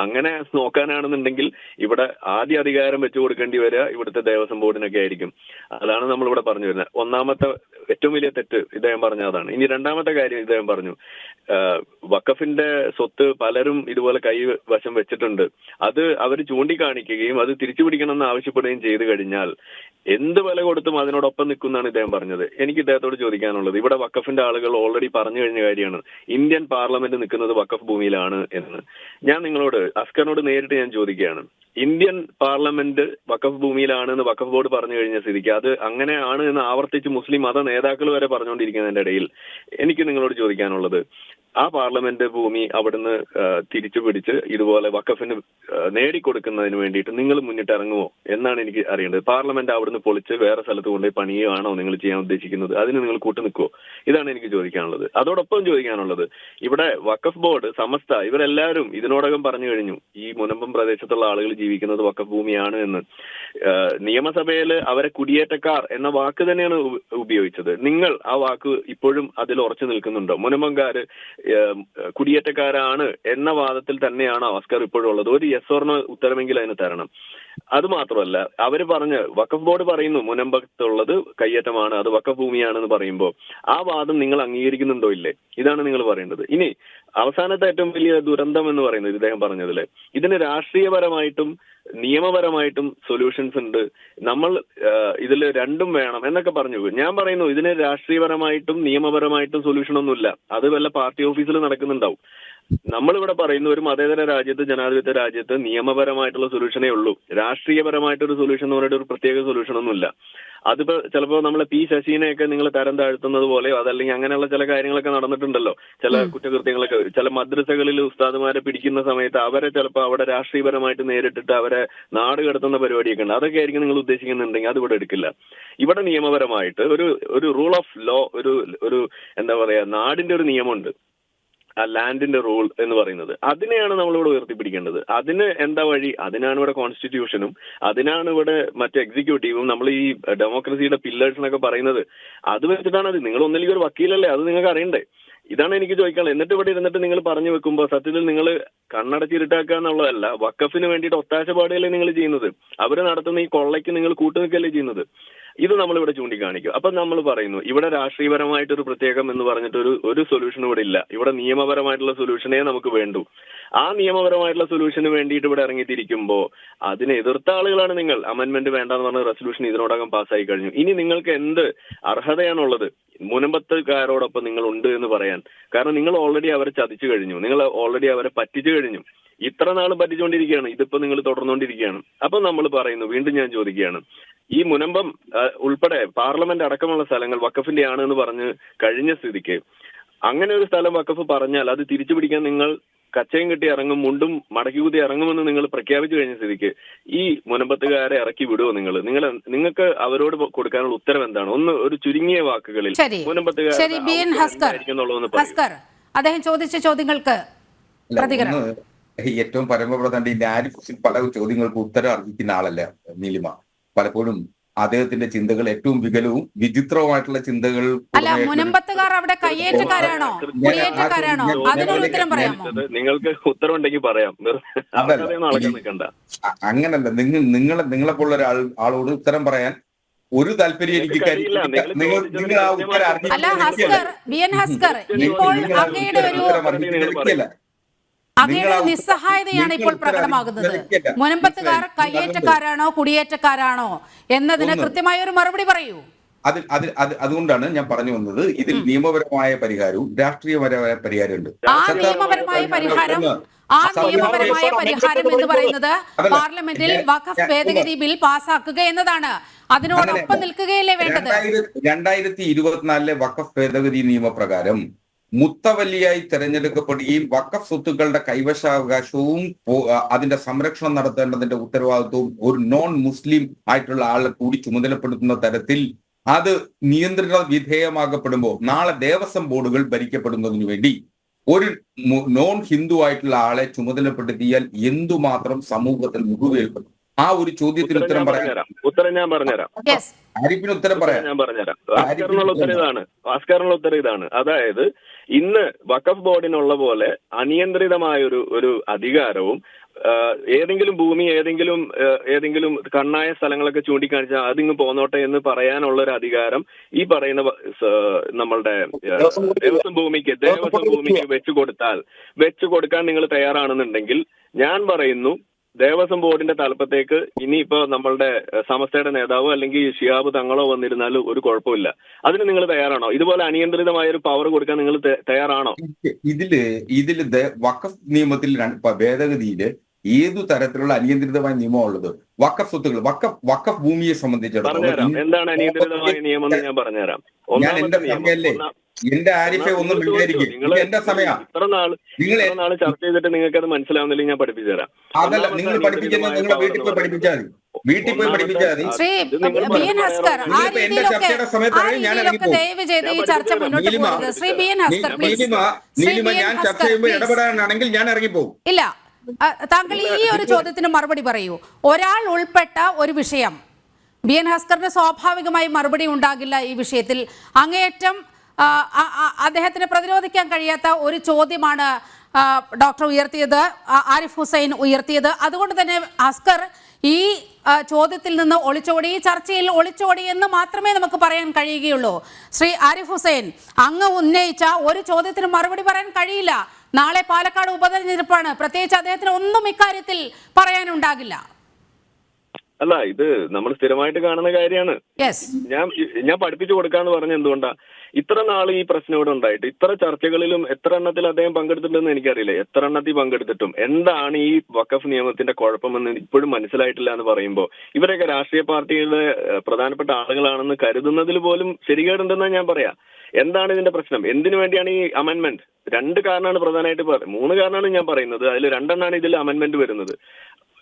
അങ്ങനെ നോക്കാനാണെന്നുണ്ടെങ്കിൽ ഇവിടെ ആദ്യ അധികാരം വെച്ചു കൊടുക്കേണ്ടി വരിക ഇവിടുത്തെ ദേവസ്വം ബോർഡിനൊക്കെ ആയിരിക്കും. അതാണ് നമ്മളിവിടെ പറഞ്ഞു വരുന്നത്. ഒന്നാമത്തെ ഏറ്റവും വലിയ തെറ്റ് ഇദ്ദേഹം പറഞ്ഞ അതാണ്. ഇനി രണ്ടാമത്തെ കാര്യം ഇദ്ദേഹം പറഞ്ഞു, വഖഫിന്റെ സ്വത്ത് പലരും ഇതുപോലെ കൈവശം വെച്ചിട്ടുണ്ട്. അത് അവർ ചൂണ്ടിക്കാണിക്കുകയും അത് തിരിച്ചു പിടിക്കണമെന്ന് ആവശ്യപ്പെടുകയും ചെയ്തു കഴിഞ്ഞാൽ എന്ത് വില കൊടുത്തും അതിനോടൊപ്പം നിൽക്കുന്നതാണ് ഇദ്ദേഹം പറഞ്ഞത്. എനിക്ക് ഇദ്ദേഹത്തോട് ചോദിക്കാനുള്ളത്, ഇവിടെ വഖഫിന്റെ ആളുകൾ ഓൾറെഡി പറഞ്ഞു കഴിഞ്ഞ കാര്യമാണ്, ഇന്ത്യൻ പാർലമെന്റ് നിൽക്കുന്നത് വഖഫ് ഭൂമിയിലാണ് എന്ന്. ഞാൻ നിങ്ങളോട്, അസ്കറിനോട് നേരിട്ട് ഞാൻ ചോദിക്കുകയാണ്, ഇന്ത്യൻ പാർലമെന്റ് വഖഫ് ഭൂമിയിലാണെന്ന് വഖഫ് ബോർഡ് പറഞ്ഞു കഴിഞ്ഞ സ്ഥിതിക്ക് അത് അങ്ങനെയാണ് എന്ന് ആവർത്തിച്ച് മുസ്ലിം മത നേതാക്കൾ വരെ പറഞ്ഞുകൊണ്ടിരിക്കുന്നതിന്റെ ഇടയിൽ എനിക്ക് നിങ്ങളോട് ചോദിക്കാനുള്ളത്, ആ പാർലമെന്റ് ഭൂമി അവിടുന്ന് തിരിച്ചു പിടിച്ച് ഇതുപോലെ വഖഫിന് നേടിക്കൊടുക്കുന്നതിന് വേണ്ടിയിട്ട് നിങ്ങൾ മുന്നിട്ടിറങ്ങുമോ എന്നാണ് എനിക്ക് അറിയേണ്ടത്. പാർലമെന്റ് അവിടുന്ന് പൊളിച്ച് വേറെ സ്ഥലത്ത് കൊണ്ടുപോയി പണിയുകയാണോ നിങ്ങൾ ചെയ്യാൻ ഉദ്ദേശിക്കുന്നത്? അതിന് നിങ്ങൾ കൂട്ടു നിൽക്കുമോ? ഇതാണ് എനിക്ക് ചോദിക്കാനുള്ളത്. അതോടൊപ്പം ചോദിക്കാനുള്ളത്, ഇവിടെ വഖഫ് ബോർഡ്, സമസ്ത, ഇവരെല്ലാവരും ഇതിനോടകം പറഞ്ഞു കഴിഞ്ഞു ഈ മുനമ്പം പ്രദേശത്തുള്ള ആളുകൾ ജീവിക്കുന്നത് വഖഫ് ഭൂമിയാണ് എന്ന്. നിയമസഭയിൽ അവരെ കുടിയേറ്റക്കാർ എന്ന വാക്ക് തന്നെയാണ് ഉപയോഗിച്ചത്. നിങ്ങൾ ആ വാക്ക് ഇപ്പോഴും അതിൽ ഉറച്ചു നിൽക്കുന്നുണ്ടോ? മുനമ്പംകാര് കുടിയേറ്റക്കാരാണ് എന്ന വാദത്തിൽ തന്നെയാണ് അസ്കർ ഇപ്പോഴും ഉള്ളത്. ഒരു യെസ് ഓർ നോ ഉത്തരമെങ്കിലും അതിന് തരണം. അത് മാത്രമല്ല, അവര് പറഞ്ഞ് വഖഫ് ബോർഡ് പറയുന്നു മുനമ്പത്തുള്ളത് കയ്യേറ്റമാണ്, അത് വഖഫ് ഭൂമിയാണെന്ന് പറയുമ്പോൾ ആ വാദം നിങ്ങൾ അംഗീകരിക്കുന്നുണ്ടോ ഇല്ലേ? ഇതാണ് നിങ്ങൾ പറയേണ്ടത്. ഇനി അവസാനത്തെ ഏറ്റവും വലിയ ദുരന്തം എന്ന് പറയുന്നത് ഇദ്ദേഹം പറഞ്ഞതില്, ഇതിന് രാഷ്ട്രീയപരമായിട്ടും നിയമപരമായിട്ടും സൊല്യൂഷൻസ് ഉണ്ട്, നമ്മൾ ഇതിൽ രണ്ടും വേണം എന്നൊക്കെ പറഞ്ഞു. ഞാൻ പറയുന്നു ഇതിന് രാഷ്ട്രീയപരമായിട്ടും നിയമപരമായിട്ടും സൊല്യൂഷൻ ഒന്നുമില്ല. അത് വല്ല പാർട്ടി ഓഫീസിൽ നടക്കുന്നുണ്ടാവും. നമ്മളിവിടെ പറയുന്ന ഒരു മതേതര രാജ്യത്ത്, ജനാധിപത്യ രാജ്യത്ത് നിയമപരമായിട്ടുള്ള സൊല്യൂഷനേ ഉള്ളൂ. രാഷ്ട്രീയപരമായിട്ടൊരു സൊല്യൂഷൻ എന്ന് പറഞ്ഞിട്ട് ഒരു പ്രത്യേക സൊല്യൂഷൻ ഒന്നുമില്ല. അതിപ്പോ ചിലപ്പോ നമ്മളെ P ശശിനെയൊക്കെ നിങ്ങൾ തരം താഴ്ത്തുന്നത് പോലെയോ അതല്ലെങ്കിൽ അങ്ങനെയുള്ള ചില കാര്യങ്ങളൊക്കെ നടന്നിട്ടുണ്ടല്ലോ, ചില കുറ്റകൃത്യങ്ങളൊക്കെ. ചില മദ്രസകളിൽ ഉസ്താദുമാരെ പിടിക്കുന്ന സമയത്ത് അവരെ ചിലപ്പോൾ അവിടെ രാഷ്ട്രീയപരമായിട്ട് നേരിട്ടിട്ട് അവരെ നാട് കടത്തുന്ന പരിപാടിയൊക്കെ ഉണ്ട്. അതൊക്കെ ആയിരിക്കും നിങ്ങൾ ഉദ്ദേശിക്കുന്നുണ്ടെങ്കിൽ അത് ഇവിടെ എടുക്കില്ല. ഇവിടെ നിയമപരമായിട്ട് ഒരു റൂൾ ഓഫ് ലോ, ഒരു എന്താ പറയാ, നാടിന്റെ ഒരു നിയമമുണ്ട്, ആ ലാൻഡിന്റെ റൂൾ എന്ന് പറയുന്നത്. അതിനെയാണ് നമ്മളിവിടെ ഉയർത്തിപ്പിടിക്കേണ്ടത്. അതിന് എന്താ വഴി? അതിനാണ് ഇവിടെ കോൺസ്റ്റിറ്റ്യൂഷനും അതിനാണ് ഇവിടെ മറ്റു എക്സിക്യൂട്ടീവും നമ്മൾ ഈ ഡെമോക്രസിയുടെ പില്ലേഴ്സ് എന്നൊക്കെ പറയുന്നത്. അത് വെച്ചിട്ടാണ് അത്. നിങ്ങൾ ഒന്നില്ലെങ്കിൽ ഒരു വക്കീലല്ലേ, അത് നിങ്ങൾക്ക് അറിയണ്ടേ? ഇതാണ് എനിക്ക് ചോദിക്കാനുള്ളത്. എന്നിട്ട് ഇവിടെ ഇരുന്നിട്ട് നിങ്ങൾ പറഞ്ഞു വെക്കുമ്പോൾ സത്യത്തിൽ നിങ്ങൾ കണ്ണടച്ചിരുട്ടാക്കുക എന്നുള്ളതല്ല, വഖഫിന് വേണ്ടിയിട്ട് ഒത്താശ പാടുകയല്ലേ നിങ്ങൾ ചെയ്യുന്നത്. അവര് നടത്തുന്ന ഈ കൊള്ളയ്ക്ക് നിങ്ങൾ കൂട്ടുനിൽക്കല്ലേ ചെയ്യുന്നത്. ഇത് നമ്മളിവിടെ ചൂണ്ടിക്കാണിക്കും. അപ്പൊ നമ്മൾ പറയുന്നു ഇവിടെ രാഷ്ട്രീയപരമായിട്ടൊരു പ്രത്യേകം എന്ന് പറഞ്ഞിട്ട് ഒരു സൊല്യൂഷൻ ഇവിടെ ഇല്ല. ഇവിടെ നിയമപരമായിട്ടുള്ള സൊല്യൂഷനേ നമുക്ക് വേണ്ടൂ. ആ നിയമപരമായിട്ടുള്ള സൊല്യൂഷന് വേണ്ടിയിട്ട് ഇവിടെ ഇറങ്ങിത്തിരിക്കുമ്പോ അതിനെ എതിർത്ത ആളുകളാണ് നിങ്ങൾ. അമെന്റ്മെന്റ് വേണ്ടെന്ന് പറഞ്ഞ റെസൊല്യൂഷൻ ഇതിനോടകം പാസ്സായി കഴിഞ്ഞു. ഇനി നിങ്ങൾക്ക് എന്ത് അർഹതയാണുള്ളത് മുനമ്പത്തുകാരോടൊപ്പം നിങ്ങൾ ഉണ്ട് എന്ന് പറയാൻ? കാരണം നിങ്ങൾ ഓൾറെഡി അവരെ ചതിച്ചു കഴിഞ്ഞു, നിങ്ങൾ ഓൾറെഡി അവരെ പറ്റിച്ചു കഴിഞ്ഞു. ഇത്ര നാളും പറ്റിച്ചുകൊണ്ടിരിക്കുകയാണ്, ഇതിപ്പോ നിങ്ങൾ തുടർന്നുകൊണ്ടിരിക്കുകയാണ്. അപ്പൊ നമ്മൾ പറയുന്നു, വീണ്ടും ഞാൻ ചോദിക്കുകയാണ്, ഈ മുനമ്പം ഉൾപ്പെടെ പാർലമെന്റ് അടക്കമുള്ള സ്ഥലങ്ങൾ വഖഫിന്റെ ആണ് എന്ന് പറഞ്ഞ് കഴിഞ്ഞ സ്ഥിതിക്ക് അങ്ങനെ ഒരു സ്ഥലം വഖഫ് പറഞ്ഞാൽ അത് തിരിച്ചു പിടിക്കാൻ നിങ്ങൾ കച്ചയും കെട്ടി ഇറങ്ങും, മുണ്ടും മടക്കി കുത്തി ഇറങ്ങുമെന്ന് നിങ്ങൾ പ്രഖ്യാപിച്ചു കഴിഞ്ഞ സ്ഥിതിക്ക് ഈ മുനമ്പത്തുകാരെ ഇറക്കി വിടുവോ? നിങ്ങൾക്ക് അവരോട് കൊടുക്കാനുള്ള ഉത്തരം എന്താണ്? ഒരു ചുരുങ്ങിയ വാക്കുകളിൽ ഹസ്കർ അദ്ദേഹം ചോദിച്ച ചോദ്യങ്ങൾക്ക് പ്രതികരണം. ഏറ്റവും പരമപ്രധാന ആരിഫ് പല ചോദ്യങ്ങൾക്ക് ഉത്തരം അർഹിക്കുന്ന ആളല്ല നീലിമ. പലപ്പോഴും അദ്ദേഹത്തിന്റെ ചിന്തകൾ ഏറ്റവും വികലവും വിചിത്രവുമായിട്ടുള്ള ചിന്തകൾ. അല്ല, മുനമ്പത്തുകാർ അവിടെ കയ്യേറ്റക്കാരാണോ കുടിയേറ്റക്കാരാണോ? അതിനൊരു ഉത്തരം പറയാമോ? നിങ്ങൾക്ക് ഉത്തരം ഉണ്ടെങ്കിൽ പറയാം. അങ്ങനല്ല, നിങ്ങളെ പോലുള്ള ആളോട് ഉത്തരം പറയാൻ ഒരു താല്പര്യം എനിക്ക് അങ്ങയുടെ നിസ്സഹായതയാണ് ഇപ്പോൾ പ്രകടമാകുന്നത്. മുനമ്പത്തുകാർ കയ്യേറ്റക്കാരാണോ കുടിയേറ്റക്കാരാണോ എന്നതിന് കൃത്യമായ ഒരു മറുപടി പറയൂ. അതുകൊണ്ടാണ് ഞാൻ പറഞ്ഞു വന്നത്, ഇതിൽ നിയമപരമായ പരിഹാരവും രാഷ്ട്രീയപരമായ പരിഹാരമുണ്ട്. ആ നിയമപരമായ പരിഹാരം എന്ന് പറയുന്നത് പാർലമെന്റിൽ വഖഫ് ഭേദഗതി ബിൽ പാസ്സാക്കുക എന്നതാണ്. അതിനോടൊപ്പം നിൽക്കുകയല്ലേ വേണ്ടത്? 2024 വഖഫ് ഭേദഗതി നിയമപ്രകാരം മുത്തവല്ലിയായി തെരഞ്ഞെടുക്കപ്പെടുകയും വഖഫ് സ്വത്തുക്കളുടെ കൈവശാവകാശവും അതിന്റെ സംരക്ഷണം നടത്തേണ്ടതിന്റെ ഉത്തരവാദിത്വവും ഒരു നോൺ മുസ്ലിം ആയിട്ടുള്ള ആളെ കൂടി ചുമതലപ്പെടുത്തുന്ന തരത്തിൽ അത് നിയന്ത്രണ വിധേയമാക്കപ്പെടുമ്പോൾ നാളെ ദേവസ്വം ബോർഡുകൾ ഭരിക്കപ്പെടുന്നതിന് വേണ്ടി ഒരു നോൺ ഹിന്ദു ആയിട്ടുള്ള ആളെ ചുമതലപ്പെടുത്തിയാൽ എന്തുമാത്രം സമൂഹത്തിൽ മുറിവേൽക്കും? ആ ഒരു ചോദ്യത്തിന് ഉത്തരം ഞാൻ പറഞ്ഞുതരാം. ആരിഫിന് ഉത്തരം പറയാം. ഞാൻ പറഞ്ഞുതരാം. ഭാസ്കറിനുള്ള ഉത്തരം ഇതാണ്. അതായത് ഇന്ന് വഖഫ് ബോർഡിനുള്ള പോലെ അനിയന്ത്രിതമായ ഒരു അധികാരവും ഏതെങ്കിലും ഭൂമി ഏതെങ്കിലും കണ്ണായ സ്ഥലങ്ങളൊക്കെ ചൂണ്ടിക്കാണിച്ചാൽ അതിങ്ങ് പോന്നോട്ടെ എന്ന് പറയാനുള്ള ഒരു അധികാരം ഈ പറയുന്ന നമ്മളുടെ ദേവസ്വം ഭൂമിക്ക് വെച്ചു കൊടുക്കാൻ നിങ്ങൾ തയ്യാറാണെന്നുണ്ടെങ്കിൽ ഞാൻ പറയുന്നു, ദേവസ്വം ബോർഡിന്റെ തലപ്പത്തേക്ക് ഇനിയിപ്പോ നമ്മളുടെ സമസ്തയുടെ നേതാവോ അല്ലെങ്കിൽ ഷിഹാബ് തങ്ങളോ വന്നിരുന്നാലും ഒരു കുഴപ്പമില്ല. അതിന് നിങ്ങൾ തയ്യാറാണോ? ഇതുപോലെ അനിയന്ത്രിതമായ ഒരു പവർ കൊടുക്കാൻ നിങ്ങൾ തയ്യാറാണോ? ഇതില് വഖഫ് നിയമത്തിൽ ഭേദഗതിയില് ഏതു തരത്തിലുള്ള അനിയന്ത്രിതമായ നിയമം ഉള്ളത്? വഖഫ് സ്വത്തുകൾ, വഖഫ് ഭൂമിയെ സംബന്ധിച്ചിടത്തോളം എന്താണ് അനിയന്ത്രിതമായ നിയമം എന്ന് ഞാൻ പറഞ്ഞുതരാം. ഞാൻ എന്റെ സമയല്ലേ, എന്റെ ആരിഫെ ഒന്നും മിണ്ടായിരിക്കും. എന്റെ സമയം ഇത്ര നാള് ചർച്ച ചെയ്തിട്ട് നിങ്ങൾക്ക് അത് മനസ്സിലാവുന്നില്ലെങ്കിൽ ഞാൻ പഠിപ്പിച്ചു തരാം. അതല്ല, നിങ്ങൾ പഠിപ്പിക്കുന്നത് നിങ്ങളെ വീട്ടിൽ പോയി പഠിപ്പിച്ചാൽ മതി. വീട്ടിൽ പോയി പഠിപ്പിച്ചാൽ മതി. എന്റെ ചർച്ചയുടെ സമയത്ത് ഞാൻ നീലിമ ഞാൻ ചർച്ച ചെയ്യുമ്പോൾ ഇടപെടാനാണെങ്കിൽ ഞാൻ ഇറങ്ങിപ്പോകും. ഇല്ല, താങ്കൾ ഈ ഒരു ചോദ്യത്തിന് മറുപടി പറയൂ. ഒരാൾ ഉൾപ്പെട്ട ഒരു വിഷയം, ബി.എൻ. ഹസ്കറിന് സ്വാഭാവികമായി മറുപടി ഉണ്ടാകില്ല ഈ വിഷയത്തിൽ. അങ്ങേയറ്റം അദ്ദേഹത്തിന് പ്രതിരോധിക്കാൻ കഴിയാത്ത ഒരു ചോദ്യമാണ് ഡോക്ടർ ഉയർത്തിയത്, ആരിഫ് ഹുസൈൻ ഉയർത്തിയത്. അതുകൊണ്ട് തന്നെ ഹസ്കർ ഈ ചോദ്യത്തിൽ നിന്ന് ഒളിച്ചോടി, ഈ ചർച്ചയിൽ ഒളിച്ചോടി എന്ന് മാത്രമേ നമുക്ക് പറയാൻ കഴിയുകയുള്ളൂ. ശ്രീ ആരിഫ് ഹുസൈൻ, അങ്ങ് ഉന്നയിച്ച ഒരു ചോദ്യത്തിന് മറുപടി പറയാൻ കഴിയില്ല. നാളെ പാലക്കാട് ഉപതെരഞ്ഞെടുപ്പാണ്. പ്രത്യേകിച്ച് അദ്ദേഹത്തിന് ഒന്നും ഇക്കാര്യത്തിൽ പറയാനുണ്ടാകില്ല. അല്ല, ഇത് നമ്മൾ സ്ഥിരമായിട്ട് കാണുന്ന കാര്യമാണ്. ഞാൻ പഠിപ്പിച്ചു കൊടുക്കാന്ന് പറഞ്ഞ എന്തുകൊണ്ടാ? ഇത്ര നാൾ ഈ പ്രശ്നം ഇവിടെ ഉണ്ടായിട്ട് ഇത്ര ചർച്ചകളിലും എത്ര എണ്ണത്തിൽ അദ്ദേഹം പങ്കെടുത്തിട്ടുണ്ടെന്ന് എനിക്കറിയില്ല. എത്ര എണ്ണത്തിൽ പങ്കെടുത്തിട്ടും എന്താണ് ഈ വഖഫ് നിയമത്തിന്റെ കുഴപ്പമെന്ന് ഇപ്പോഴും മനസ്സിലായിട്ടില്ല എന്ന് പറയുമ്പോൾ ഇവരൊക്കെ രാഷ്ട്രീയ പാർട്ടിയുടെ പ്രധാനപ്പെട്ട ആളുകളാണെന്ന് കരുതുന്നതിൽ പോലും ശരികേടുണ്ടെന്നാണ് ഞാൻ പറയാം. എന്താണ് ഇതിന്റെ പ്രശ്നം? എന്തിനു വേണ്ടിയാണ് ഈ അമെന്റ്മെന്റ്? 2 കാരണമാണ് പ്രധാനമായിട്ട് 3 കാരണമാണ് ഞാൻ പറയുന്നത്. അതിൽ 2 എണ്ണമാണ് ഇതിൽ അമെന്റ്മെന്റ് വരുന്നത്.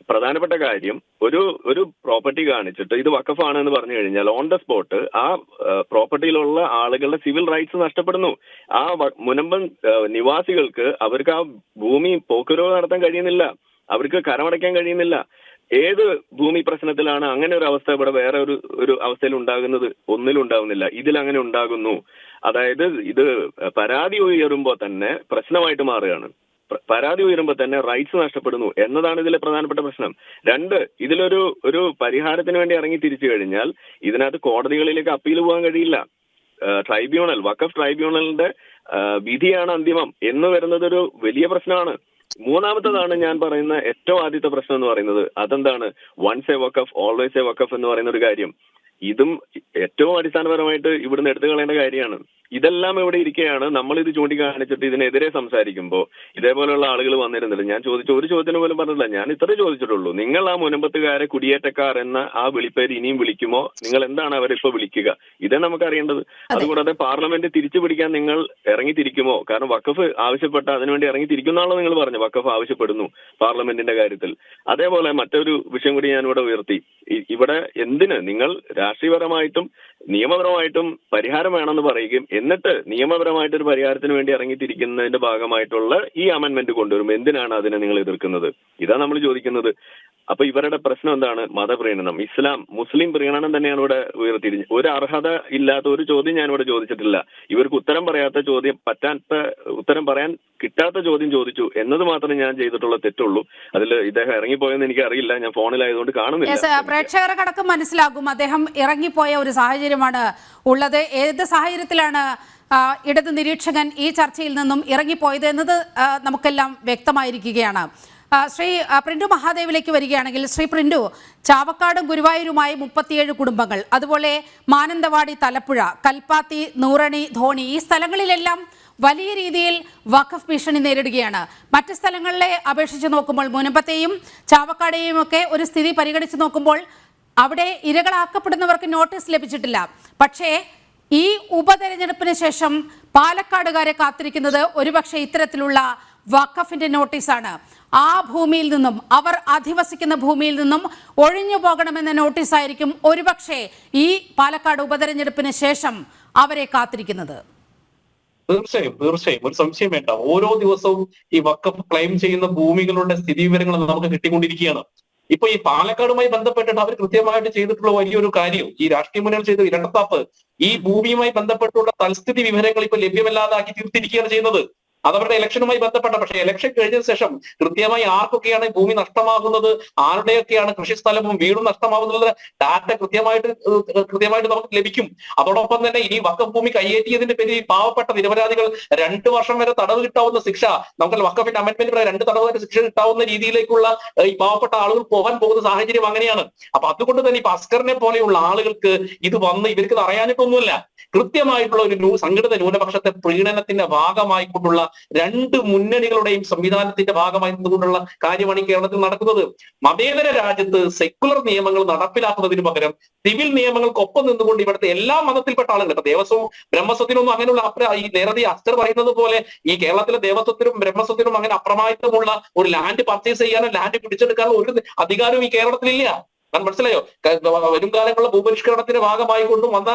പ്രധാനപ്പെട്ട കാര്യം, ഒരു പ്രോപ്പർട്ടി കാണിച്ചിട്ട് ഇത് വഖഫാണ് എന്ന് പറഞ്ഞു കഴിഞ്ഞാൽ ഓൺ ദ സ്പോട്ട് ആ പ്രോപ്പർട്ടിയിലുള്ള ആളുകളുടെ സിവിൽ റൈറ്റ്സ് നഷ്ടപ്പെടുന്നു. ആ മുനമ്പൻ നിവാസികൾക്ക് അവർക്ക് ആ ഭൂമി പോക്കുവരവ് നടത്താൻ കഴിയുന്നില്ല, അവർക്ക് കരമടയ്ക്കാൻ കഴിയുന്നില്ല. ഏത് ഭൂമി പ്രശ്നത്തിലാണ് അങ്ങനെ ഒരു അവസ്ഥ ഇവിടെ വേറെ ഒരു അവസ്ഥയിൽ ഉണ്ടാകുന്നത്? ഒന്നിലും ഉണ്ടാകുന്നില്ല. ഇതിൽ അങ്ങനെ ഉണ്ടാകുന്നു. അതായത് ഇത് പരാതി ഉയരുമ്പോൾ തന്നെ പ്രശ്നമായിട്ട് മാറുകയാണ്. പരാതി ഉയരുമ്പോൾ തന്നെ റൈറ്റ്സ് നഷ്ടപ്പെടുന്നു എന്നതാണ് ഇതിലെ പ്രധാനപ്പെട്ട പ്രശ്നം. ഇതിലൊരു പരിഹാരത്തിന് വേണ്ടി ഇറങ്ങി തിരിച്ചു കഴിഞ്ഞാൽ ഇതിനകത്ത് കോടതികളിലേക്ക് അപ്പീൽ പോകാൻ കഴിയില്ല. വഖഫ് ട്രൈബ്യൂണലിന്റെ വിധിയാണ് അന്തിമം എന്ന് വരുന്നത് ഒരു വലിയ പ്രശ്നമാണ്. മൂന്നാമത്തതാണ് ഞാൻ പറയുന്ന ഏറ്റവും ആദ്യത്തെ പ്രശ്നം എന്ന് പറയുന്നത് അതെന്താണ്, once a waqf always a waqf എന്ന് പറയുന്ന ഒരു കാര്യം. ഇതും ഏറ്റവും അടിസ്ഥാനപരമായിട്ട് ഇവിടുന്ന് എടുത്തു കളയേണ്ട കാര്യമാണ്. ഇതെല്ലാം ഇവിടെ ഇരിക്കുകയാണ് നമ്മൾ ഇത് ചൂണ്ടിക്കാണിച്ചിട്ട് ഇതിനെതിരെ സംസാരിക്കുമ്പോൾ ഇതേപോലെയുള്ള ആളുകൾ വന്നിരുന്നില്ല. ഞാൻ ചോദിച്ച ഒരു ചോദ്യത്തിന് പോലും പറഞ്ഞില്ല. ഞാൻ ഇത്രേ ചോദിച്ചിട്ടുള്ളൂ, നിങ്ങൾ ആ മുനമ്പത്തുകാരെ കുടിയേറ്റക്കാർ എന്ന ആ വിളിപ്പേര് ഇനിയും വിളിക്കുമോ? നിങ്ങൾ എന്താണ് അവരിപ്പോ വിളിക്കുക? ഇതേ നമുക്ക് അറിയേണ്ടത്. അതുകൂടാതെ പാർലമെന്റ് തിരിച്ചു പിടിക്കാൻ നിങ്ങൾ ഇറങ്ങിത്തിരിക്കുമോ? കാരണം വഖഫ് ആവശ്യപ്പെട്ട അതിനുവേണ്ടി ഇറങ്ങിത്തിരിക്കുന്നാണല്ലോ നിങ്ങൾ പറഞ്ഞു. വഖഫ് ആവശ്യപ്പെടുന്നു പാർലമെന്റിന്റെ കാര്യത്തിൽ. അതേപോലെ മറ്റൊരു വിഷയം കൂടി ഞാൻ ഇവിടെ ഉയർത്തി. ഇവിടെ എന്തിന് നിങ്ങൾ രാഷ്ട്രീയപരമായിട്ടും നിയമപരമായിട്ടും പരിഹാരം വേണമെന്ന് പറയുകയും എന്നിട്ട് നിയമപരമായിട്ടൊരു പരിഹാരത്തിന് വേണ്ടി ഇറങ്ങിത്തിരിക്കുന്നതിന്റെ ഭാഗമായിട്ടുള്ള ഈ അമെന്റ്മെന്റ് കൊണ്ടുവരും. എന്തിനാണ് അതിനെ നിങ്ങൾ എതിർക്കുന്നത്? ഇതാ നമ്മൾ ചോദിക്കുന്നത്. അപ്പൊ ഇവരുടെ പ്രശ്നം എന്താണ്? മതപ്രീണനം, മുസ്ലിം പ്രീണനം തന്നെയാണ് ഇവിടെ ഉയർത്തിയിരിക്കുന്നത്. ഒരു അർഹത ഇല്ലാത്ത ഒരു ചോദ്യം ഞാൻ ഇവിടെ ചോദിച്ചിട്ടില്ല. ഇവർക്ക് ഉത്തരം പറയാൻ കിട്ടാത്ത ചോദ്യം ചോദിച്ചു എന്നത് മാത്രമേ ഞാൻ ചെയ്തിട്ടുള്ള തെറ്റുള്ളൂ. അതിൽ ഇദ്ദേഹം ഇറങ്ങിപ്പോയെന്ന് എനിക്ക് അറിയില്ല, ഞാൻ ഫോണിലായതുകൊണ്ട് കാണുന്നില്ല. പ്രേക്ഷകർക്കടക്കം മനസ്സിലാകും അദ്ദേഹം ഇറങ്ങിപ്പോയ ഒരു സാഹചര്യമാണ് ഉള്ളത്. ഏത് സാഹചര്യത്തിലാണ് ഇടത് നിരീക്ഷകൻ ഈ ചർച്ചയിൽ നിന്നും ഇറങ്ങിപ്പോയത് എന്നത് നമുക്കെല്ലാം വ്യക്തമായിരിക്കുകയാണ്. ശ്രീ പ്രിന്റു മഹാദേവിലേക്ക് വരികയാണെങ്കിൽ, ശ്രീ പ്രിന്റു, ചാവക്കാടും ഗുരുവായൂരുമായി 37 കുടുംബങ്ങൾ, അതുപോലെ മാനന്തവാടി, തലപ്പുഴ, കൽപ്പാത്തി, നൂറണി, ധോണി, ഈ സ്ഥലങ്ങളിലെല്ലാം വലിയ രീതിയിൽ വഖഫ് ഭീഷണി നേരിടുകയാണ്. മറ്റ് സ്ഥലങ്ങളിലെ അപേക്ഷിച്ച് നോക്കുമ്പോൾ, മുനമ്പത്തെയും ചാവക്കാടെയും ഒക്കെ ഒരു സ്ഥിതി പരിഗണിച്ച് നോക്കുമ്പോൾ അവിടെ ഇരകളാക്കപ്പെടുന്നവർക്ക് നോട്ടീസ് ലഭിച്ചിട്ടില്ല. പക്ഷേ ഈ ഉപതെരഞ്ഞെടുപ്പിന് ശേഷം പാലക്കാടുകാരെ കാത്തിരിക്കുന്നത് ഒരുപക്ഷെ ഇത്തരത്തിലുള്ള വഖഫിന്റെ നോട്ടീസാണ്. ആ ഭൂമിയിൽ നിന്നും, അവർ അധിവസിക്കുന്ന ഭൂമിയിൽ നിന്നും ഒഴിഞ്ഞു പോകണമെന്ന നോട്ടീസായിരിക്കും ഒരുപക്ഷെ ഈ പാലക്കാട് ഉപതെരഞ്ഞെടുപ്പിന് ശേഷം അവരെ കാത്തിരിക്കുന്നത്. തീർച്ചയായും ഒരു സംശയം വേണ്ട. ഓരോ ദിവസവും ഈ വഖഫ് ക്ലെയിം ചെയ്യുന്ന ഭൂമികളുടെ സ്ഥിതി വിവരങ്ങൾ നമുക്ക് കിട്ടിക്കൊണ്ടിരിക്കുകയാണ്. ഇപ്പൊ ഈ പാലക്കാടുമായി ബന്ധപ്പെട്ടിട്ട് അവർ കൃത്യമായിട്ട് ചെയ്തിട്ടുള്ള വലിയൊരു കാര്യം, ഈ രാഷ്ട്രീയ മുന്നണികൾ ചെയ്ത ഇരട്ടത്താപ്പ്, ഈ ഭൂമിയുമായി ബന്ധപ്പെട്ടുള്ള തൽസ്ഥിതി വിവരങ്ങൾ ഇപ്പൊ ലഭ്യമല്ലാതാക്കി തീർത്തിരിക്കുകയാണ് ചെയ്യുന്നത്. അതവരുടെ ഇലക്ഷനുമായി ബന്ധപ്പെട്ട. പക്ഷേ ഇലക്ഷൻ കഴിഞ്ഞ ശേഷം കൃത്യമായി ആർക്കൊക്കെയാണ് ഭൂമി നഷ്ടമാകുന്നത്, ആരുടെയൊക്കെയാണ് കൃഷിസ്ഥലവും വീടും നഷ്ടമാകുന്നത് ഡാറ്റ കൃത്യമായിട്ട് നമുക്ക് ലഭിക്കും. അതോടൊപ്പം തന്നെ ഈ വഖഫ് ഭൂമി കയ്യേറ്റിയതിന്റെ പേരിൽ പാവപ്പെട്ട നിരപരാധികൾ 2 വർഷം വരെ തടവ് കിട്ടാവുന്ന ശിക്ഷ, നമുക്ക് വഖഫിന്റെ അമെന്റ്മെന്റ് പ്രകാരം 2 തടവ് വരെ ശിക്ഷ കിട്ടാവുന്ന രീതിയിലേക്കുള്ള ഈ പാവപ്പെട്ട ആളുകൾ പോകാൻ പോകുന്ന സാഹചര്യം അങ്ങനെയാണ്. അപ്പൊ അതുകൊണ്ട് തന്നെ ഇപ്പൊ അസ്കറിനെ പോലെയുള്ള ആളുകൾക്ക് ഇത് വന്ന് ഇവർക്ക് അറിയാനിട്ടൊന്നുമില്ല. കൃത്യമായിട്ടുള്ള ഒരു സംഘടിത ന്യൂനപക്ഷത്തെ പ്രീണനത്തിന്റെ ഭാഗമായിക്കൊണ്ടുള്ള 2 മുന്നണികളുടെയും സംവിധാനത്തിന്റെ ഭാഗമായി നിന്നുകൊണ്ടുള്ള കാര്യമാണ് ഈ കേരളത്തിൽ നടക്കുന്നത്. മതേതര രാജ്യത്ത് സെക്കുലർ നിയമങ്ങൾ നടപ്പിലാക്കുന്നതിന് പകരം സിവിൽ നിയമങ്ങൾക്കൊപ്പം നിന്നുകൊണ്ട് ഇവിടുത്തെ എല്ലാ മതത്തിൽപ്പെട്ട ആളുകൾ, ഇപ്പൊ ദേവസ്വവും ബ്രഹ്മസ്വത്തിനൊന്നും അങ്ങനെയുള്ള ഈ നേരത്തെ അസ്കർ പറയുന്നത് പോലെ ഈ കേരളത്തിലെ ദേവസ്വത്തിനും ബ്രഹ്മസ്വത്തിനും അങ്ങനെ അപ്രമാദിത്വമുള്ള ഒരു ലാൻഡ് പർച്ചേസ് ചെയ്യാനോ ലാൻഡ് പിടിച്ചെടുക്കാനോ ഒരു അധികാരവും ഈ കേരളത്തിലില്ല. മനസ്സിലായോ? വരും കാലങ്ങളിലെ ഭൂപരിഷ്കരണത്തിന്റെ ഭാഗമായി കൊണ്ടും വന്ന